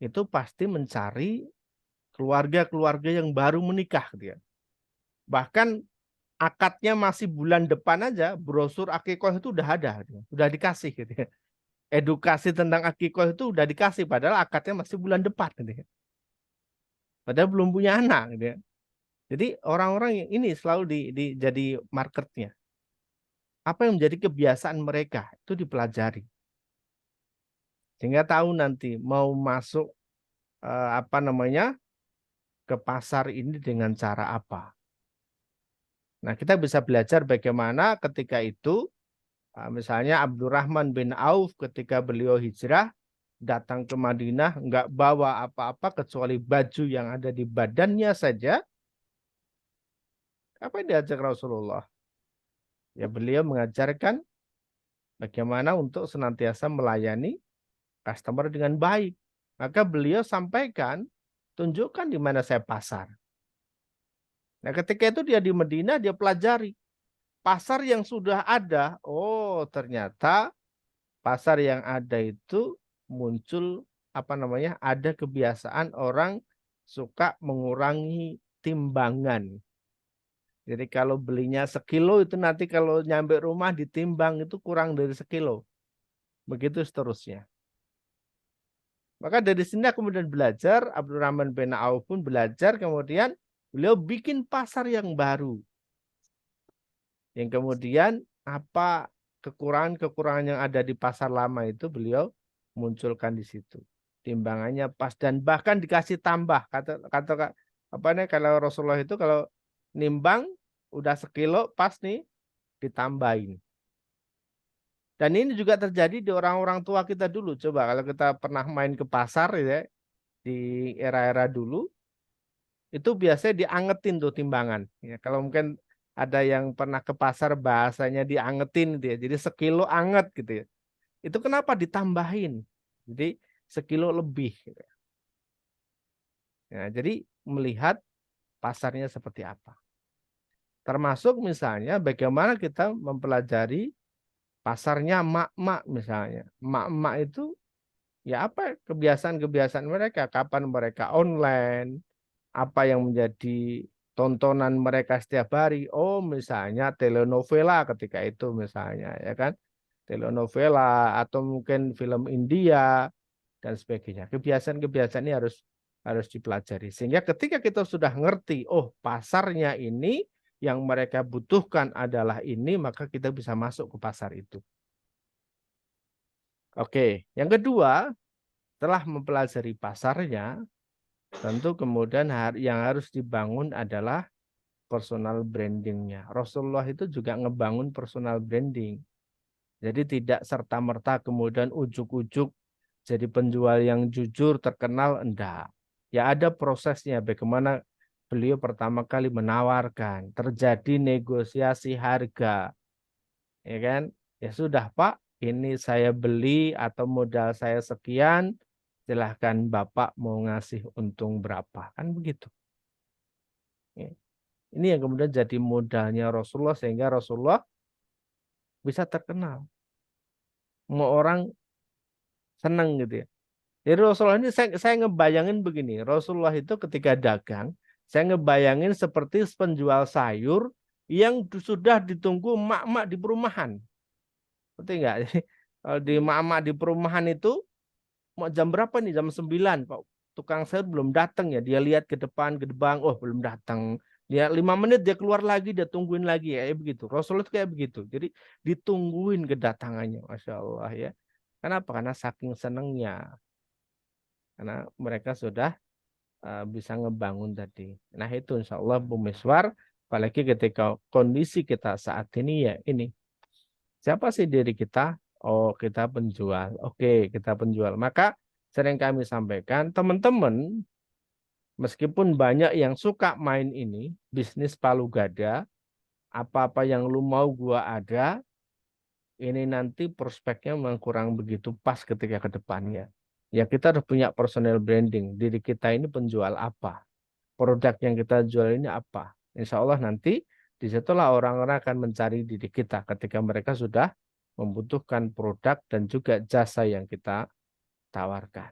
itu pasti mencari keluarga-keluarga yang baru menikah gitu ya. Bahkan akadnya masih bulan depan aja, brosur akikoh itu udah ada, gitu ya. Udah dikasih gitu ya. Edukasi tentang akikoh itu udah dikasih, padahal akadnya masih bulan depan gitu ya. Padahal belum punya anak gitu ya. Jadi orang-orang yang ini selalu jadi marketnya. Apa yang menjadi kebiasaan mereka itu dipelajari. Sehingga tahu nanti mau masuk ke pasar ini dengan cara apa. Nah, kita bisa belajar bagaimana ketika itu misalnya Abdurrahman bin Auf ketika beliau hijrah datang ke Madinah nggak bawa apa-apa kecuali baju yang ada di badannya saja. Apa yang diajak Rasulullah? Ya beliau mengajarkan bagaimana untuk senantiasa melayani customer dengan baik. Maka beliau sampaikan, tunjukkan di mana saya pasar. Nah ketika itu dia di Madinah, dia pelajari. Pasar yang sudah ada, oh ternyata pasar yang ada itu muncul ada kebiasaan orang suka mengurangi timbangan. Jadi kalau belinya sekilo itu nanti kalau nyampe rumah ditimbang itu kurang dari sekilo. Begitu seterusnya. Maka dari sini aku kemudian belajar, Abdurrahman bin Auf pun belajar, kemudian beliau bikin pasar yang baru. Yang kemudian apa kekurangan-kekurangan yang ada di pasar lama itu beliau munculkan di situ. Timbangannya pas dan bahkan dikasih tambah. Kalau Rasulullah itu kalau nimbang udah sekilo pas nih ditambahin. Dan ini juga terjadi di orang-orang tua kita dulu. Coba kalau kita pernah main ke pasar ya, di era-era dulu, itu biasanya diangetin tuh timbangan. Ya, kalau mungkin ada yang pernah ke pasar bahasanya diangetin gitu ya. Jadi sekilo anget gitu ya. Itu kenapa ditambahin? Jadi sekilo lebih. Gitu. Ya, jadi melihat pasarnya seperti apa. Termasuk misalnya bagaimana kita mempelajari pasarnya emak-emak misalnya. Emak-emak itu ya apa kebiasaan-kebiasaan mereka, kapan mereka online, apa yang menjadi tontonan mereka setiap hari. Oh, misalnya telenovela ketika itu misalnya, ya kan? Telenovela atau mungkin film India dan sebagainya. Kebiasaan-kebiasaan ini harus dipelajari. Sehingga ketika kita sudah ngerti, oh, pasarnya ini yang mereka butuhkan adalah ini, maka kita bisa masuk ke pasar itu. Oke, yang kedua, setelah mempelajari pasarnya, tentu kemudian yang harus dibangun adalah personal brandingnya. Rasulullah itu juga ngebangun personal branding. Jadi tidak serta-merta kemudian ujuk-ujuk jadi penjual yang jujur, terkenal, enggak. Ya ada prosesnya bagaimana beliau pertama kali menawarkan, terjadi negosiasi harga. Ya kan? Ya sudah Pak, ini saya beli atau modal saya sekian, silahkan Bapak mau ngasih untung berapa. Kan begitu. Ini yang kemudian jadi modalnya Rasulullah sehingga Rasulullah bisa terkenal. Mau orang seneng gitu ya. Jadi Rasulullah ini saya ngebayangin begini, Rasulullah itu ketika dagang, saya ngebayangin seperti penjual sayur yang sudah ditunggu emak-emak di perumahan. Betul nggak? Jadi, kalau di emak-emak di perumahan itu mau jam berapa nih? Jam 9, Pak. Tukang sayur belum datang ya. Dia lihat ke depan, ke depan, oh belum datang. Dia 5 menit dia keluar lagi, dia tungguin lagi ya, begitu. Rasulullah itu kayak begitu. Jadi ditungguin kedatangannya, Masya Allah ya. Kenapa? Karena saking senengnya. Karena mereka sudah bisa ngebangun tadi. Nah itu insya Allah Bu Miswar, apalagi ketika kondisi kita saat ini ya ini. Siapa sih diri kita? Oh kita penjual. Oke kita penjual. Maka sering kami sampaikan teman-teman, meskipun banyak yang suka main ini, bisnis palu gada, apa-apa yang lu mau gua ada, ini nanti prospeknya memang kurang begitu pas ketika ke depannya. Ya kita harus punya personal branding. Diri kita ini penjual apa? Produk yang kita jual ini apa? Insya Allah nanti disitulah orang-orang akan mencari diri kita ketika mereka sudah membutuhkan produk dan juga jasa yang kita tawarkan.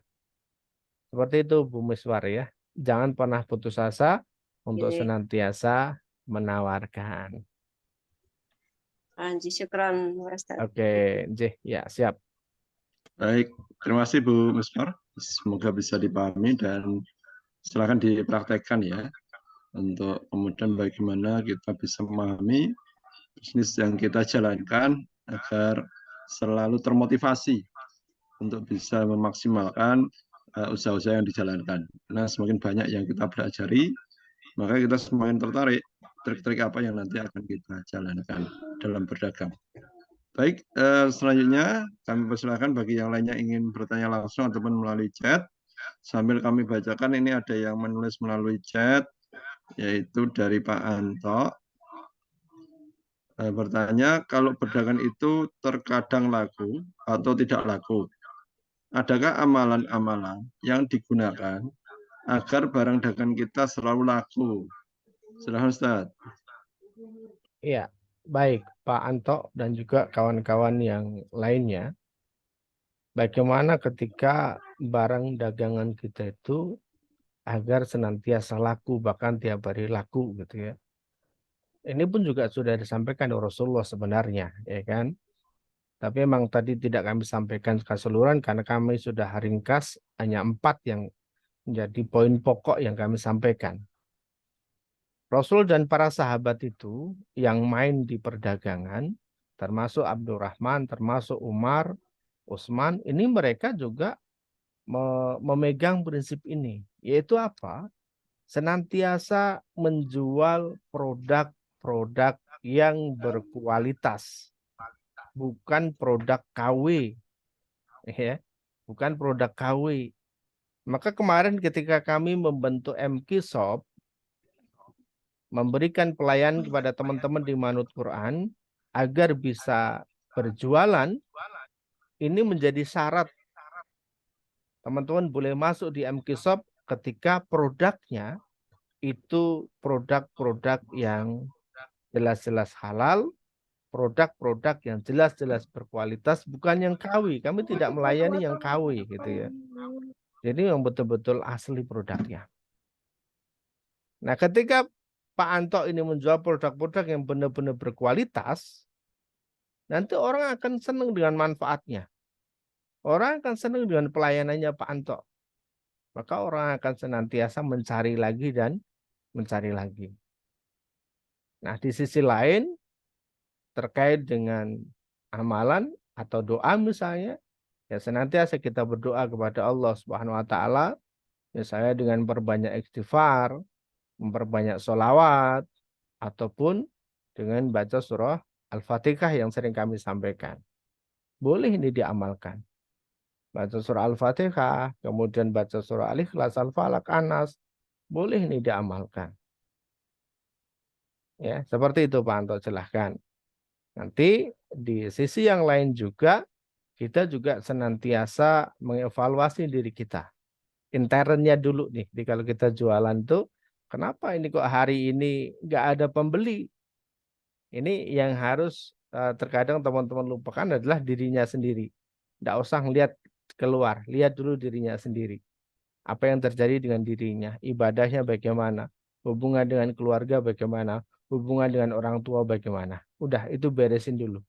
Seperti itu Bu Miswar ya. Jangan pernah putus asa untuk Ini, senantiasa menawarkan. Anji, syukran, Ustaz. Oke, ya siap. Baik, terima kasih Bu Miswar. Semoga bisa dipahami dan silakan dipraktekkan ya. Untuk kemudian bagaimana kita bisa memahami bisnis yang kita jalankan agar selalu termotivasi untuk bisa memaksimalkan usaha-usaha yang dijalankan. Karena semakin banyak yang kita pelajari, maka kita semakin tertarik trik-trik apa yang nanti akan kita jalankan dalam berdagang. Baik, selanjutnya kami persilakan bagi yang lainnya ingin bertanya langsung ataupun melalui chat. Sambil kami bacakan, ini ada yang menulis melalui chat, yaitu dari Pak Anto. Bertanya, kalau berdagang itu terkadang laku atau tidak laku, adakah amalan-amalan yang digunakan agar barang dagang kita selalu laku? Silahkan Ustaz. Iya, baik Pak Anto dan juga kawan-kawan yang lainnya. Bagaimana ketika barang dagangan kita itu agar senantiasa laku, bahkan tiap hari laku gitu ya. Ini pun juga sudah disampaikan oleh Rasulullah sebenarnya, ya kan? Tapi memang tadi tidak kami sampaikan keseluruhan karena kami sudah ringkas hanya 4 yang menjadi poin pokok yang kami sampaikan. Rasul dan para sahabat itu yang main di perdagangan, termasuk Abdurrahman, termasuk Umar, Utsman, ini mereka juga memegang prinsip ini, yaitu apa? Senantiasa menjual produk-produk yang berkualitas, bukan produk KW, ya, bukan produk KW. Maka kemarin ketika kami membentuk MQ Shop, memberikan pelayanan kepada teman-teman di Manut Quran agar bisa berjualan, ini menjadi syarat teman-teman boleh masuk di MQ Shop ketika produknya itu produk-produk yang jelas-jelas halal, produk-produk yang jelas-jelas berkualitas, bukan yang KW. Kami tidak melayani yang KW gitu ya. Jadi yang betul-betul asli produknya. Nah, ketika Pak Anto ini menjual produk-produk yang benar-benar berkualitas, nanti orang akan senang dengan manfaatnya. Orang akan senang dengan pelayanannya Pak Anto. Maka orang akan senantiasa mencari lagi dan mencari lagi. Nah, di sisi lain, terkait dengan amalan atau doa misalnya, ya senantiasa kita berdoa kepada Allah Subhanahu wa taala, ya saya dengan berbanyak istighfar, memperbanyak sholawat, ataupun dengan baca surah Al-Fatihah yang sering kami sampaikan. Boleh ini diamalkan. Baca surah Al-Fatihah, kemudian baca surah Al-Ikhlas, Al-Falaq, Anas, boleh ini diamalkan. Ya, seperti itu Pak Anto, silahkan. Nanti di sisi yang lain juga, kita juga senantiasa mengevaluasi diri kita. Internnya dulu nih, jadi kalau kita jualan tuh kenapa ini kok hari ini nggak ada pembeli? Ini yang harus terkadang teman-teman lupakan adalah dirinya sendiri. Nggak usah ngelihat keluar, lihat dulu dirinya sendiri. Apa yang terjadi dengan dirinya, ibadahnya bagaimana, hubungan dengan keluarga bagaimana, hubungan dengan orang tua bagaimana. Udah, itu beresin dulu.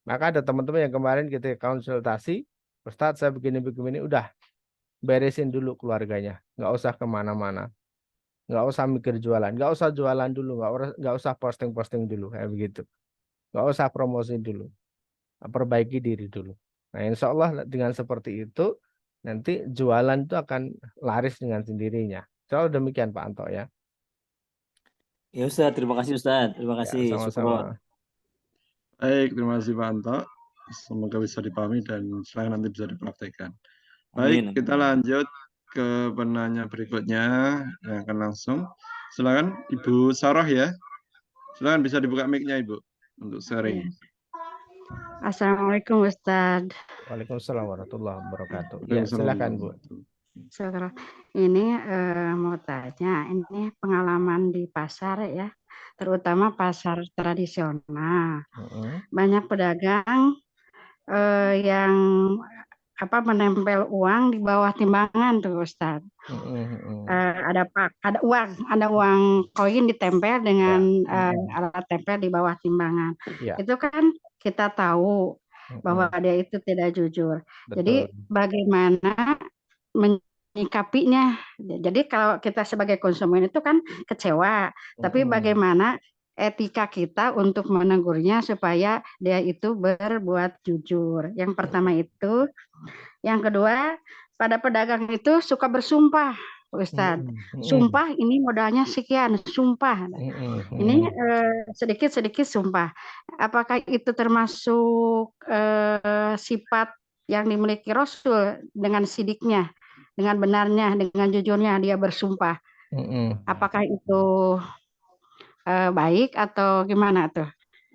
Maka ada teman-teman yang kemarin kita konsultasi, Ustadz saya begini-begini, udah beresin dulu keluarganya. Nggak usah kemana-mana. Nggak usah mikir jualan. Nggak usah jualan dulu. Nggak usah posting-posting dulu. Kayak begitu. Nggak usah promosi dulu. Perbaiki diri dulu. Nah, insya Allah dengan seperti itu, nanti jualan itu akan laris dengan sendirinya. Selalu demikian Pak Anto ya. Ya Ustaz, terima kasih Ustaz. Terima Ya, kasih. Syukur. sama-sama. Baik, terima kasih Pak Anto. Semoga bisa dipahami dan selain nanti bisa dipraktekkan. Baik, Amin. kita lanjut ke penanya berikutnya yang akan langsung. Silakan Ibu Sarah ya. Silakan bisa dibuka mic-nya Ibu untuk sharing. Assalamualaikum Ustadz. Waalaikumsalam warahmatullahi wabarakatuh. Ya, Waalaikumsalam silakan Bu. Saudara, ini mau tanya, ini pengalaman di pasar ya, terutama pasar tradisional. Banyak pedagang yang menempel uang di bawah timbangan tuh Ustadz. Ada uang koin ditempel dengan alat tempel di bawah timbangan. Itu kan kita tahu bahwa dia itu tidak jujur. Betul. Jadi bagaimana menyikapinya? Jadi kalau kita sebagai konsumen itu kan kecewa, tapi bagaimana etika kita untuk menegurnya supaya dia itu berbuat jujur. Yang pertama itu. Yang kedua, pada pedagang itu suka bersumpah, Ustadz. Sumpah ini modalnya sekian, sumpah. Ini sedikit-sedikit sumpah. Apakah itu termasuk sifat yang dimiliki Rasul dengan sidiknya, dengan benarnya, dengan jujurnya dia bersumpah? Apakah itu baik atau gimana tuh,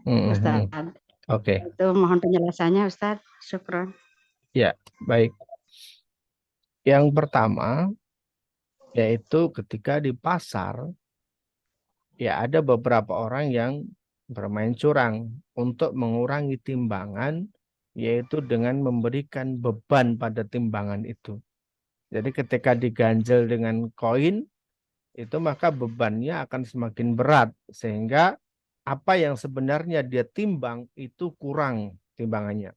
Ustadz? Oke. Itu mohon penjelasannya, Ustadz. Syukron. Ya, baik. Yang pertama, yaitu ketika di pasar, ya ada beberapa orang yang bermain curang untuk mengurangi timbangan, yaitu dengan memberikan beban pada timbangan itu. Jadi ketika diganjel dengan koin, itu maka bebannya akan semakin berat, sehingga apa yang sebenarnya dia timbang itu kurang timbangannya.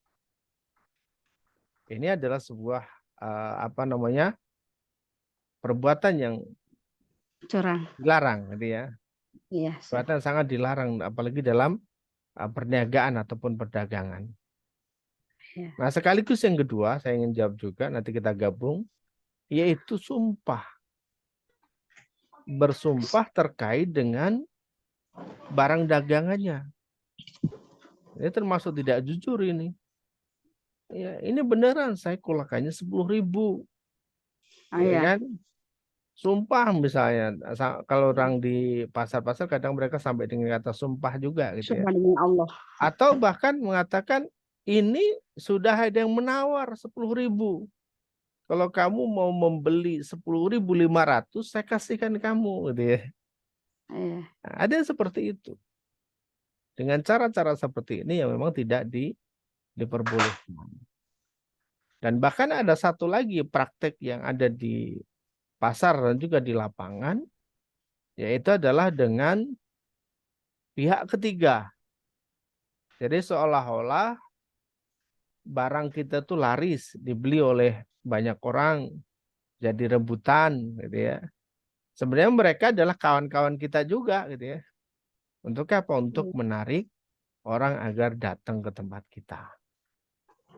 Ini adalah sebuah perbuatan yang curang, dilarang, gitu ya. Iya. Perbuatan sangat dilarang, apalagi dalam perniagaan ataupun perdagangan. Ya. Nah, sekaligus yang kedua, saya ingin jawab juga, nanti kita gabung, yaitu sumpah. Bersumpah terkait dengan barang dagangannya. Ini termasuk tidak jujur ini. Ya, ini beneran saya kulakannya 10.000. Ya kan? Sumpah misalnya, kalau orang di pasar-pasar kadang mereka sampai dengan kata sumpah juga gitu ya. Sumpah demi Allah. Atau bahkan mengatakan ini sudah ada yang menawar 10.000. Kalau kamu mau membeli 10.500, saya kasihkan kamu gitu ya. Iya. Nah, ada yang seperti itu. Dengan cara-cara seperti ini yang memang tidak diperbolehkan. Dan bahkan ada satu lagi praktek yang ada di pasar dan juga di lapangan, yaitu adalah dengan pihak ketiga. Jadi seolah-olah barang kita tuh laris, dibeli oleh banyak orang, jadi rebutan gitu ya. Sebenarnya mereka adalah kawan-kawan kita juga gitu ya. Untuk apa? Untuk menarik orang agar datang ke tempat kita.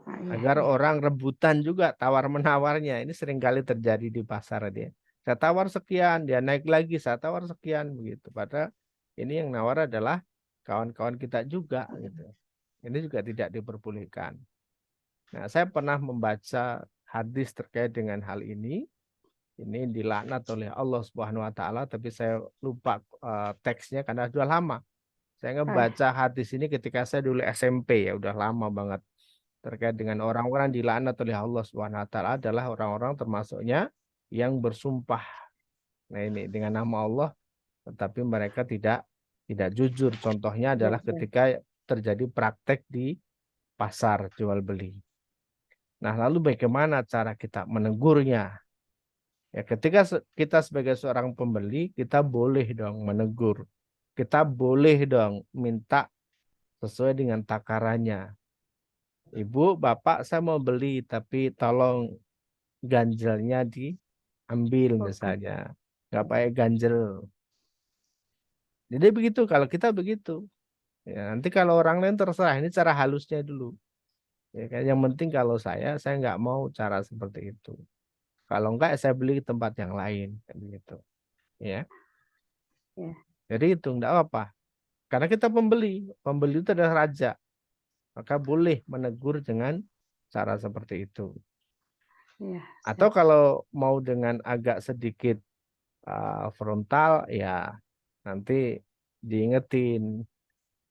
Agar orang rebutan juga tawar-menawarnya. Ini seringkali terjadi di pasar dia. Saya tawar sekian, dia naik lagi, saya tawar sekian begitu. Padahal ini yang nawar adalah kawan-kawan kita juga gitu. Ini juga tidak diperbolehkan. Nah, saya pernah membaca hadis terkait dengan hal ini. Ini dilaknat oleh Allah Subhanahu wa taala, tapi saya lupa teksnya karena sudah lama. Saya ngebaca hadis ini ketika saya dulu SMP ya, udah lama banget. Terkait dengan orang-orang dilaknat oleh Allah Subhanahu wa taala adalah orang-orang termasuknya yang bersumpah Nah ini dengan nama Allah, tetapi mereka tidak jujur. Contohnya adalah ketika terjadi praktek di pasar jual beli. Nah, lalu bagaimana cara kita menegurnya? Ya, ketika kita sebagai seorang pembeli, kita boleh dong menegur. Kita boleh dong minta sesuai dengan takarannya. Ibu, Bapak, saya mau beli, tapi tolong ganjelnya diambil misalnya. Nggak pakai ganjel. Jadi begitu, kalau kita begitu. Ya, nanti kalau orang lain terserah, ini cara halusnya dulu. Ya, kan? Yang penting kalau saya nggak mau cara seperti itu. Kalau enggak, saya beli di tempat yang lain, kayak begitu. Ya. Ya. Jadi itu enggak apa-apa. Karena kita pembeli itu adalah raja. Maka boleh menegur dengan cara seperti itu. Ya, Atau kalau mau dengan agak sedikit frontal, ya nanti diingetin,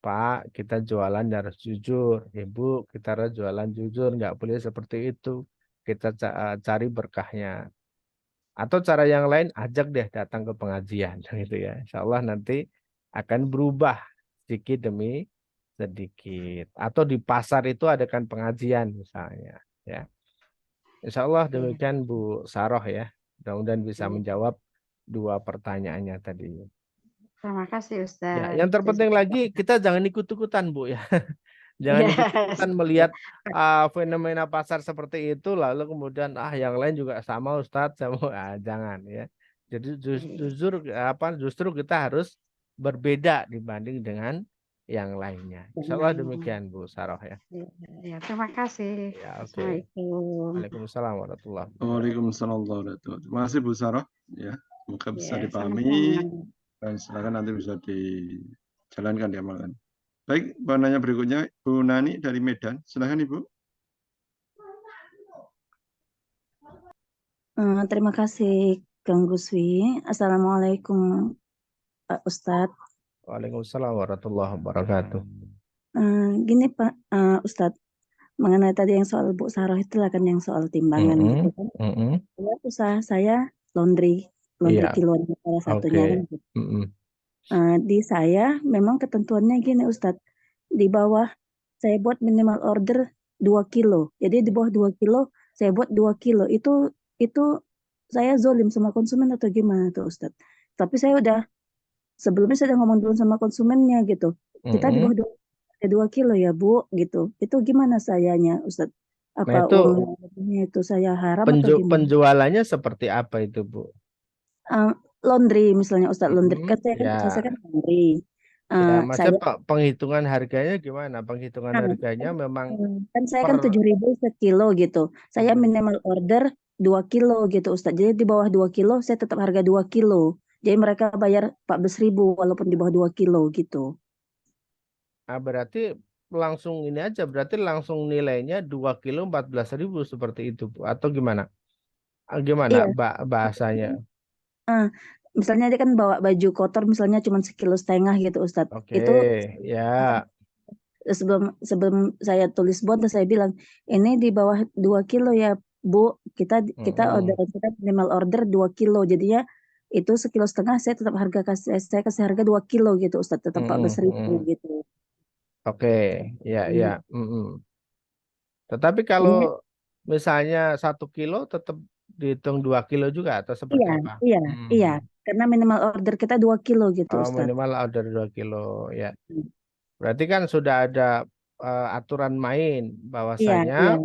Pak, kita jualan harus jujur. Ibu, kita harus jualan jujur, nggak boleh seperti itu. Kita cari berkahnya. Atau cara yang lain, ajak deh datang ke pengajian gitu ya. Insya Allah nanti akan berubah sedikit demi sedikit. Atau di pasar itu adakan pengajian misalnya. Ya, Insya Allah demikian Bu Saroh ya. Mudah-mudahan bisa menjawab dua pertanyaannya tadi. Terima kasih Ya, Ustaz. yang terpenting lagi kita jangan ikut-ikutan Bu ya. Jangan Yes. ikut-ikutan melihat fenomena pasar seperti itu lalu kemudian yang lain juga sama Ustadz sama jangan ya. Jadi justru kita harus berbeda dibanding dengan yang lainnya. Insya Allah demikian Bu Saroh ya. Ya, terima kasih. Ya, oke. Assalamualaikum. Waalaikumsalam warahmatullahi wabarakatuh. Waalaikumsalam warahmatullahi wabarakatuh. Terima kasih Bu Sarah. Ya, semoga bisa Ya, dipahami sama-sama. dan silakan nanti bisa dijalankan, diamalkan. Baik, penanya berikutnya Bu Nani dari Medan. Silakan Ibu. Terima kasih Kang Guswi. Assalamualaikum Pak Ustadz. Waalaikumsalam warahmatullahi wabarakatuh. Gini Pak Ustadz, mengenai tadi yang soal Bu Sarah itulah kan yang soal timbangan gitu kan. Ya, usaha saya laundry Iya. kiloan salah satunya Oke. kan. Gitu. Di saya memang ketentuannya gini Ustadz, di bawah saya buat minimal order 2 kilo. Jadi di bawah 2 kilo saya buat 2 kilo. Itu saya zolim sama konsumen atau gimana tuh Ustadz? Tapi saya sebelumnya saya udah ngomong dulu sama konsumennya gitu. Kita di bawah 2 kilo ya Bu gitu. Itu gimana sayanya Ustadz? Apa itu uangnya itu saya haram atau gimana? penjualannya seperti apa itu Bu? Laundry misalnya Ustadz, laundry kan ya. saya kan laundry. Ya, maksudnya penghitungan harganya gimana? Penghitungan harganya memang kan saya kan 7.000 sekilo gitu. Saya minimal order 2 kilo gitu Ustadz. Jadi di bawah 2 kilo saya tetap harga 2 kilo. Jadi mereka bayar 14.000 walaupun di bawah 2 kilo gitu. Berarti langsung ini aja, berarti langsung nilainya 2 kilo 14.000 seperti itu Bu. Atau gimana? Gimana bahasanya? Misalnya dia kan bawa baju kotor misalnya cuma 1,5 kilo gitu Ustadz. Oke, Itu ya. sebelum saya tulis bond saya bilang ini di bawah 2 kilo ya Bu, kita order kita minimal order 2 kilo jadinya itu 1,5 kilo saya tetap saya kasih harga 2 kilo gitu Ustadz, tetap 14.000 gitu. Oke, ya. Tetapi kalau misalnya 1 kilo tetap dihitung 2 kilo juga atau seperti apa? Iya, karena minimal order kita 2 kilo gitu Ustadz. Minimal order 2 kilo ya. Berarti kan sudah ada aturan main bahwasanya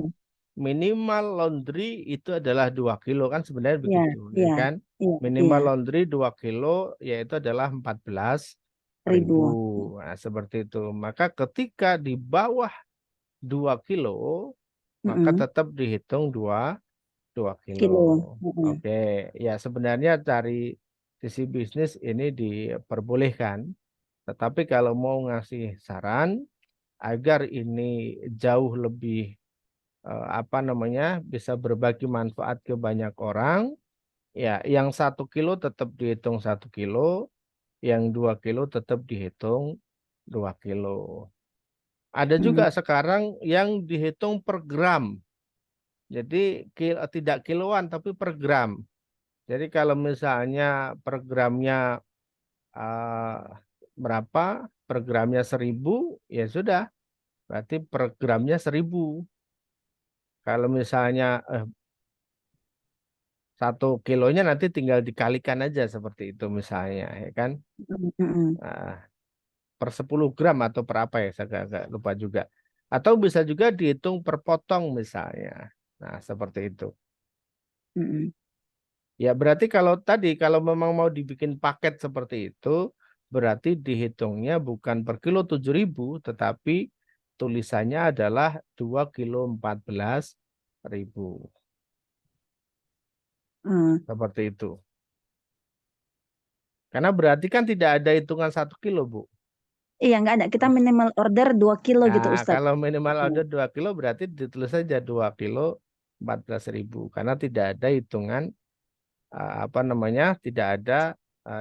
minimal laundry itu adalah 2 kilo kan sebenarnya begitu ya kan? Minimal laundry 2 kilo yaitu adalah 14.000. Nah, seperti itu. Maka ketika di bawah 2 kilo maka tetap dihitung 2 kilo. Oke, ya sebenarnya dari sisi bisnis ini diperbolehkan. Tetapi kalau mau ngasih saran agar ini jauh lebih bisa berbagi manfaat ke banyak orang, ya yang 1 kilo tetap dihitung 1 kilo, yang 2 kilo tetap dihitung 2 kilo. Ada juga sekarang yang dihitung per gram. Jadi tidak kiloan tapi per gram. Jadi kalau misalnya per gramnya berapa? Per gramnya 1000, ya sudah. Berarti per gramnya 1000. Kalau misalnya 1 kilonya nanti tinggal dikalikan aja seperti itu misalnya, ya kan? Nah, per 10 gram atau per apa ya, saya agak lupa juga. Atau bisa juga dihitung per potong misalnya. Nah, seperti itu. Ya, berarti kalau memang mau dibikin paket seperti itu, berarti dihitungnya bukan per kilo 7.000, tetapi tulisannya adalah 2 kilo 14.000. Seperti itu. Karena berarti kan tidak ada hitungan 1 kilo, Bu. Iya, nggak ada. Kita minimal order 2 kilo gitu, Nah, Ustadz. kalau minimal order 2 kilo berarti ditulis saja 2 kilo 14.000. Karena tidak ada hitungan, tidak ada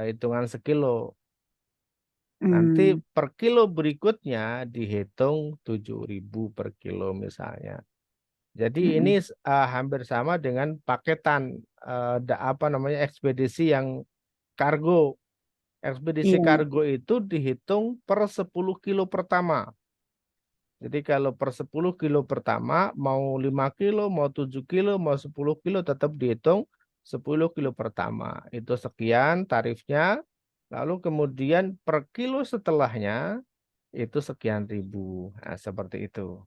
hitungan sekilo. Nanti per kilo berikutnya dihitung 7.000 per kilo misalnya. Jadi ini hampir sama dengan paketan ekspedisi yang kargo. Ekspedisi Iya. kargo itu dihitung per 10 kilo pertama. Jadi kalau per 10 kilo pertama, mau 5 kilo, mau 7 kilo, mau 10 kilo, tetap dihitung 10 kilo pertama. Itu sekian tarifnya. Lalu kemudian per kilo setelahnya, itu sekian ribu. Nah, seperti itu.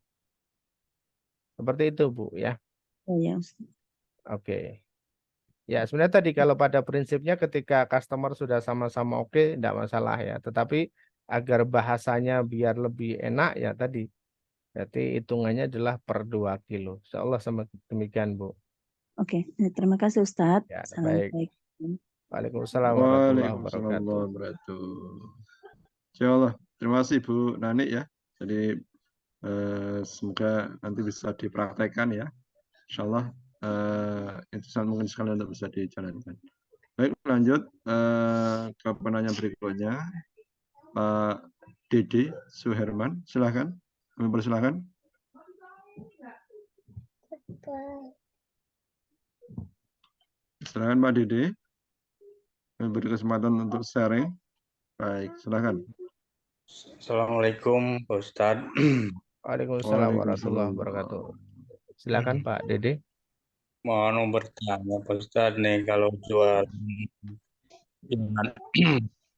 Seperti itu, Bu, ya. Oh, ya, Ustadz. Oke. Ya, sebenarnya tadi kalau pada prinsipnya ketika customer sudah sama-sama oke, tidak masalah ya. Tetapi agar bahasanya biar lebih enak ya tadi. Berarti hitungannya adalah per 2 kilo. Insyaallah sama demikian, Bu. Oke, terima kasih Ustadz. Ya, baik. Assalamualaikum. Waalaikumsalam warahmatullahi Waalaikumsalam wabarakatuh. warahmatullahi wabarakatuh. Insyaallah. Terima kasih Bu Nani ya. Jadi semoga nanti bisa dipraktekkan ya. Insyaallah itu sangat mungkin sekali untuk bisa dijalankan. Baik, lanjut ke penanya berikutnya. Pak Dede Suherman, silakan. Kami persilakan. Silakan Pak Dede. Kami beri kesempatan untuk sharing. Baik, silakan. Assalamualaikum Pak Ustadz. Waalaikumsalam warahmatullahi wabarakatuh. Silakan Pak Dede. Mau bertanya Pak Ustadz nih, kalau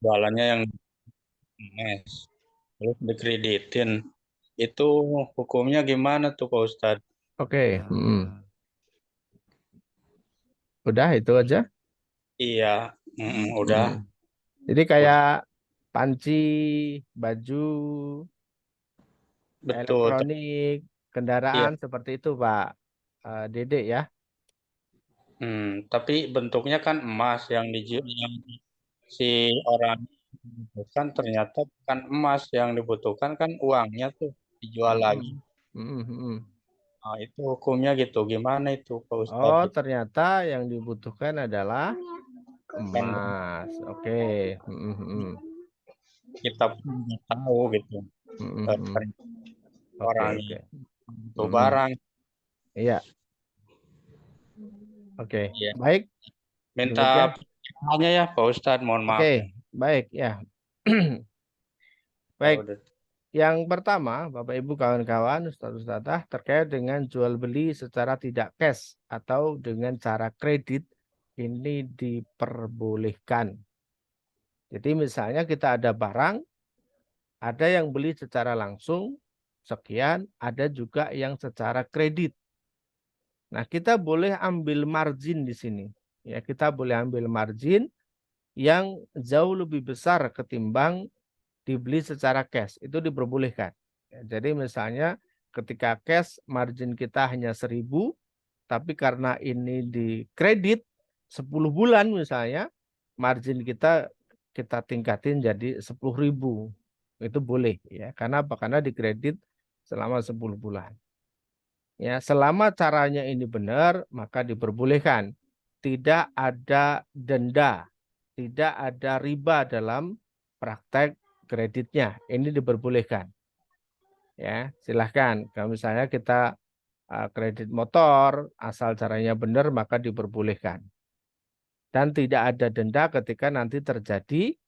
jualannya yang mes, terus dikreditin, itu hukumnya gimana tuh Pak Ustadz? Oke. Udah itu aja? Iya, udah. Jadi kayak panci, baju, Betul. elektronik, kendaraan seperti itu Pak Dede ya. Tapi bentuknya kan emas yang si orang bukan, ternyata bukan emas yang dibutuhkan, kan uangnya tuh dijual lagi. Nah, itu hukumnya gitu. Gimana itu Pak Ustadz? Oh, ternyata yang dibutuhkan adalah emas. Oke. Kita pun nggak tahu gitu. Orang itu barang. Iya. Oke. Iya. Baik. Minta hanya ya Pak Ustadz, mohon maaf. Oke, baik ya. Baik. Yang pertama, Bapak Ibu kawan-kawan, Ustaz-Ustazah, terkait dengan jual beli secara tidak cash atau dengan cara kredit, ini diperbolehkan. Jadi misalnya kita ada barang, ada yang beli secara langsung, sekian, ada juga yang secara kredit. Nah, kita boleh ambil margin di sini. Ya, kita boleh ambil margin yang jauh lebih besar ketimbang dibeli secara cash. Itu diperbolehkan. Ya, jadi misalnya ketika cash margin kita hanya 1.000, tapi karena ini di kredit 10 bulan misalnya, margin kita tingkatin jadi 10.000. Itu boleh ya. Karena apa? Karena di kredit selama 10 bulan. Ya, selama caranya ini benar, maka diperbolehkan. Tidak ada denda, tidak ada riba dalam praktek kreditnya. Ini diperbolehkan. Ya, silahkan. Kalau misalnya kita kredit motor, asal caranya benar, maka diperbolehkan. Dan tidak ada denda ketika nanti terjadi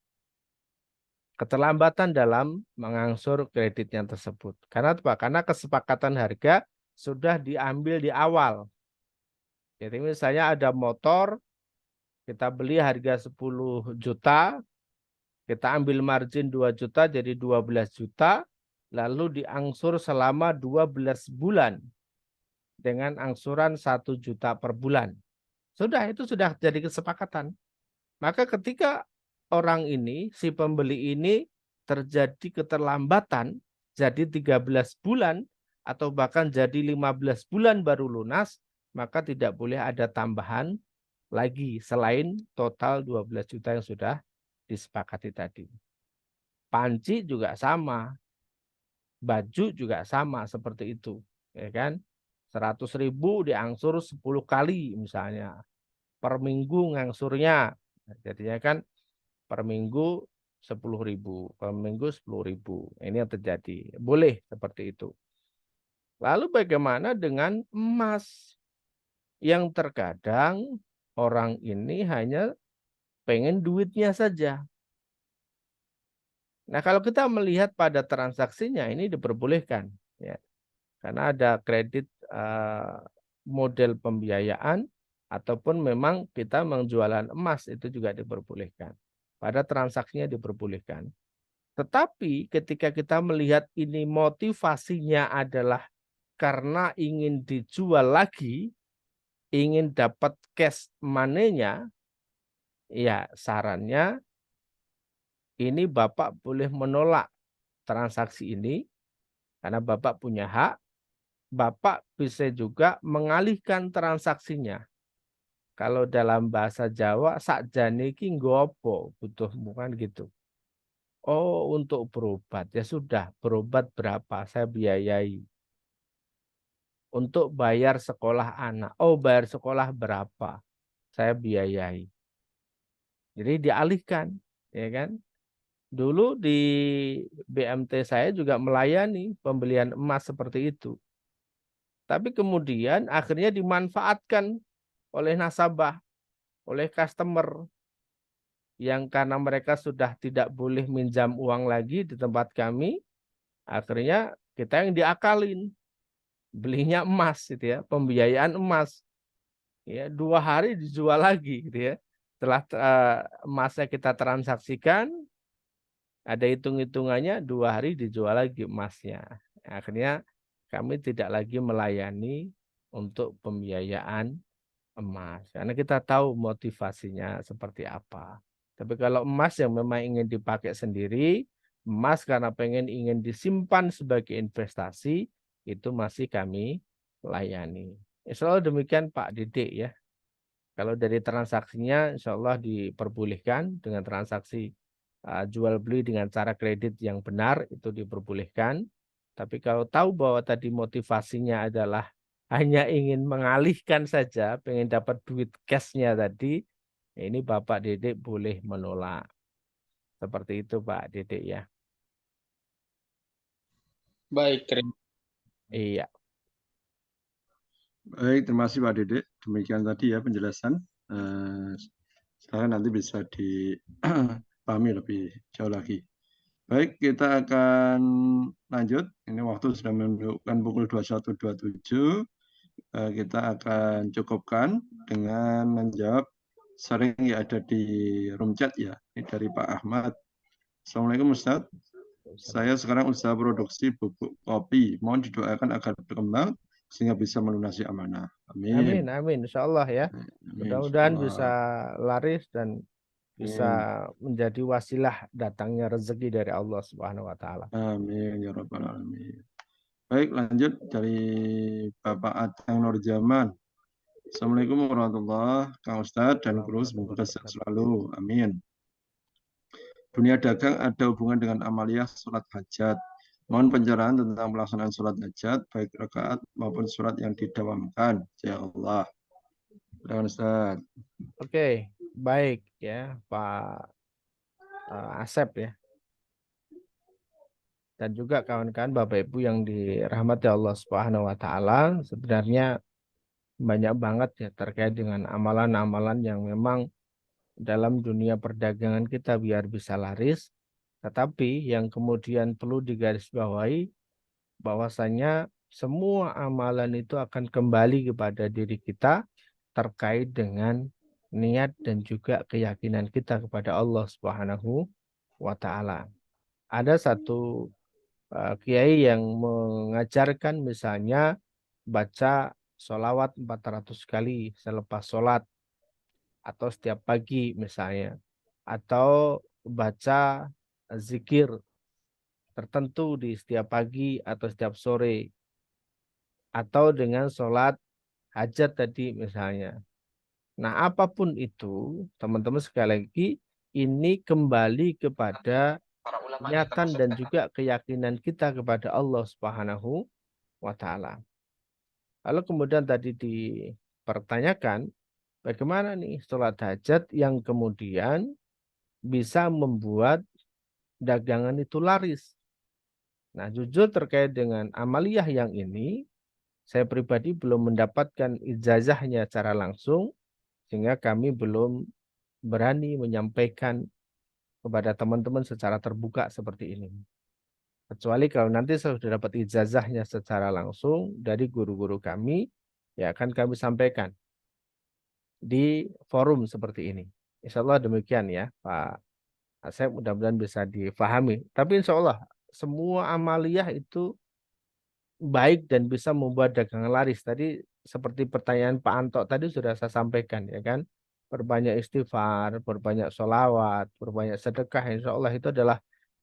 keterlambatan dalam mengangsur kreditnya tersebut. Karena apa? Karena kesepakatan harga sudah diambil di awal. Jadi misalnya ada motor, kita beli harga 10 juta, kita ambil margin 2 juta jadi 12 juta, lalu diangsur selama 12 bulan dengan angsuran 1 juta per bulan. Sudah, itu sudah jadi kesepakatan. Maka ketika orang ini, si pembeli ini terjadi keterlambatan, jadi 13 bulan, atau bahkan jadi 15 bulan baru lunas, maka tidak boleh ada tambahan lagi selain total 12 juta yang sudah disepakati tadi. Panci juga sama, baju juga sama seperti itu, ya kan? 100.000 diangsur 10 kali misalnya. Per minggu ngangsurnya. Jadinya kan per minggu 10.000, per minggu 10.000. Ini yang terjadi. Boleh seperti itu. Lalu bagaimana dengan emas? Yang terkadang orang ini hanya pengen duitnya saja. Nah, kalau kita melihat pada transaksinya ini diperbolehkan, ya. Karena ada kredit model pembiayaan ataupun memang kita menjualan emas itu juga diperbolehkan. Pada transaksinya diperbolehkan. Tetapi ketika kita melihat ini motivasinya adalah karena ingin dijual lagi, ingin dapat cash money-nya, ya sarannya ini Bapak boleh menolak transaksi ini karena Bapak punya hak. Bapak bisa juga mengalihkan transaksinya. Kalau dalam bahasa Jawa, sakjane iki nggo apa butuhmu kan gitu. Oh, untuk berobat. Ya sudah, berobat berapa? Saya biayai. Untuk bayar sekolah anak. Oh, bayar sekolah berapa? Saya biayai. Jadi dialihkan, ya kan? Dulu di BMT saya juga melayani pembelian emas seperti itu. Tapi kemudian akhirnya dimanfaatkan oleh nasabah, oleh customer yang karena mereka sudah tidak boleh minjam uang lagi di tempat kami, akhirnya kita yang diakalin, belinya emas gitu ya, pembiayaan emas. Ya, 2 hari dijual lagi gitu ya. Setelah emasnya kita transaksikan, ada hitung-hitungannya 2 hari dijual lagi emasnya. Akhirnya kami tidak lagi melayani untuk pembiayaan emas. Karena kita tahu motivasinya seperti apa. Tapi kalau emas yang memang ingin dipakai sendiri, emas karena ingin disimpan sebagai investasi, itu masih kami layani. Insya Allah demikian Pak Didik ya. Kalau dari transaksinya insya Allah diperbolehkan dengan transaksi jual beli dengan cara kredit yang benar itu diperbolehkan. Tapi kalau tahu bahwa tadi motivasinya adalah hanya ingin mengalihkan saja, pengen dapat duit cashnya tadi, ini Bapak Didik boleh menolak. Seperti itu Pak Didik ya. Baik, keren. Iya. Baik, terima kasih Pak Didik. Demikian tadi ya penjelasan. Sekarang nanti bisa dipahami lebih jauh lagi. Baik, kita akan lanjut. Ini waktu sudah menunjukkan pukul 21.27. Kita akan cukupkan dengan menjawab sharing yang ada di room chat ya. Ini dari Pak Ahmad. Assalamualaikum Ustaz. Saya sekarang usaha produksi bubuk kopi. Mohon didoakan agar berkembang sehingga bisa melunasi amanah. Amin. Amin, amin. Insya Allah ya. Mudah-mudahan bisa laris dan bisa menjadi wasilah datangnya rezeki dari Allah Subhanahu wa taala. Amin ya rabbal alamin. Baik, lanjut dari Bapak Atang Nurjaman. Assalamualaikum warahmatullahi wabarakatuh, Kang Ustadz dan guru, semoga sehat selalu. Amin. Dunia dagang ada hubungan dengan amaliyah sholat hajat. Mohon pencerahan tentang pelaksanaan sholat hajat, baik rakaat maupun surat yang didawamkan. Ya Allah. Ustaz. Oke, baik ya Pak Asep ya. Dan juga kawan-kawan Bapak Ibu yang dirahmati Allah Subhanahu wa taala, sebenarnya banyak banget ya terkait dengan amalan-amalan yang memang dalam dunia perdagangan kita biar bisa laris. Tetapi yang kemudian perlu digarisbawahi bahwasanya semua amalan itu akan kembali kepada diri kita terkait dengan niat dan juga keyakinan kita kepada Allah Subhanahu wa taala. Ada satu kiai yang mengajarkan misalnya baca sholawat 400 kali selepas sholat atau setiap pagi misalnya, atau baca zikir tertentu di setiap pagi atau setiap sore, atau dengan sholat hajat tadi misalnya. Nah, apapun itu, teman-teman sekali lagi, ini kembali kepada niatan dan juga keyakinan kita kepada Allah Subhanahu wa taala. Lalu kemudian tadi dipertanyakan, bagaimana nih sholat hajat yang kemudian bisa membuat dagangan itu laris. Nah, jujur terkait dengan amaliyah yang ini, saya pribadi belum mendapatkan ijazahnya secara langsung, sehingga kami belum berani menyampaikan kepada teman-teman secara terbuka seperti ini. Kecuali kalau nanti saya sudah dapat ijazahnya secara langsung dari guru-guru kami, ya akan kami sampaikan di forum seperti ini. Insya Allah demikian ya Pak Asep, mudah-mudahan bisa difahami. Tapi insya Allah semua amaliyah itu baik dan bisa membuat dagangan laris. Tadi seperti pertanyaan Pak Anto tadi sudah saya sampaikan ya kan. Berbanyak istighfar, berbanyak sholawat, berbanyak sedekah. Insya Allah itu adalah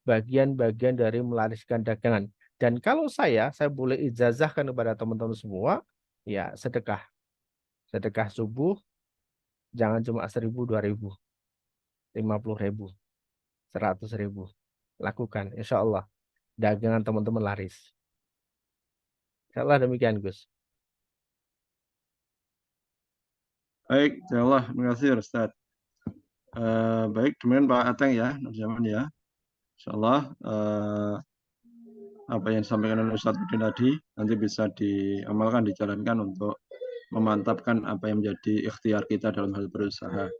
bagian-bagian dari melariskan dagangan. Dan kalau saya boleh ijazahkan kepada teman-teman semua, ya sedekah. Sedekah subuh, jangan cuma 1.000, 2.000, 50.000, 100.000. Lakukan, insya Allah dagangan teman-teman laris. Insya Allah demikian, Gus. Baik, insyaallah, terima kasih Ustaz. Baik, kemudian Pak Ateng ya, Nurjaman ya. Insyaallah apa yang disampaikan oleh Ustaz Udin tadi nanti bisa diamalkan, dijalankan untuk memantapkan apa yang menjadi ikhtiar kita dalam hal berusaha.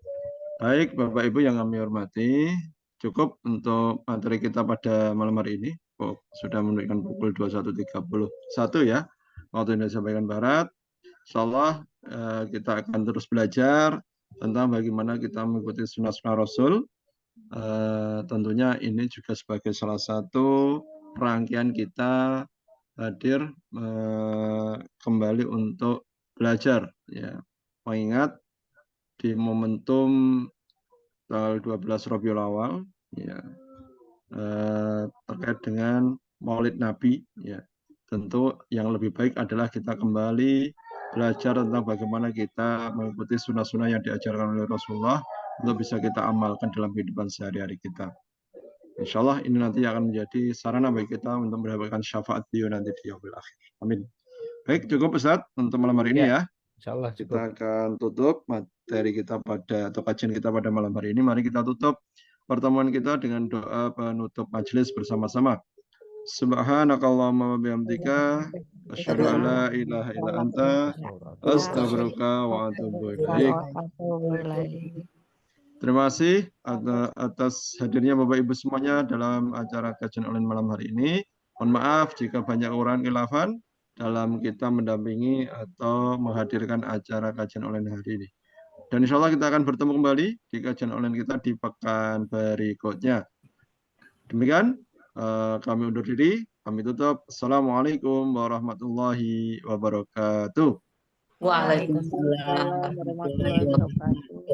Baik, Bapak Ibu yang kami hormati, cukup untuk materi kita pada malam hari ini. Sudah menunjukkan pukul 21.31 ya, waktu Indonesia bagian Barat. Insyaallah kita akan terus belajar tentang bagaimana kita mengikuti sunnah-sunnah Rasul. Tentunya ini juga sebagai salah satu rangkaian kita hadir kembali untuk belajar ya, mengingat di momentum tanggal 12 Rabiul Awal ya, terkait dengan Maulid Nabi ya, tentu yang lebih baik adalah kita kembali belajar tentang bagaimana kita mengikuti sunnah-sunnah yang diajarkan oleh Rasulullah untuk bisa kita amalkan dalam kehidupan sehari-hari kita. Insya Allah ini nanti akan menjadi sarana bagi kita untuk mendapatkan syafaat beliau nanti di yaumil akhir. Amin. Baik, cukup Ustaz untuk malam hari ini ya. Insya Allah kita akan tutup materi kita atau kajian kita pada malam hari ini. Mari kita tutup pertemuan kita dengan doa penutup majelis bersama-sama. Subhanakallahumma wa bihamdika asyhadu an la ilaha illa anta astaghfiruka wa atubu ilaik. Terima kasih atas hadirnya Bapak Ibu semuanya dalam acara kajian online malam hari ini. Mohon maaf jika banyak uraian khilafan dalam kita mendampingi atau menghadirkan acara kajian online hari ini. Dan insya Allah kita akan bertemu kembali di kajian online kita di pekan berikutnya. Demikian kami undur diri, kami tutup. Assalamualaikum warahmatullahi wabarakatuh. Waalaikumsalam warahmatullahi wabarakatuh.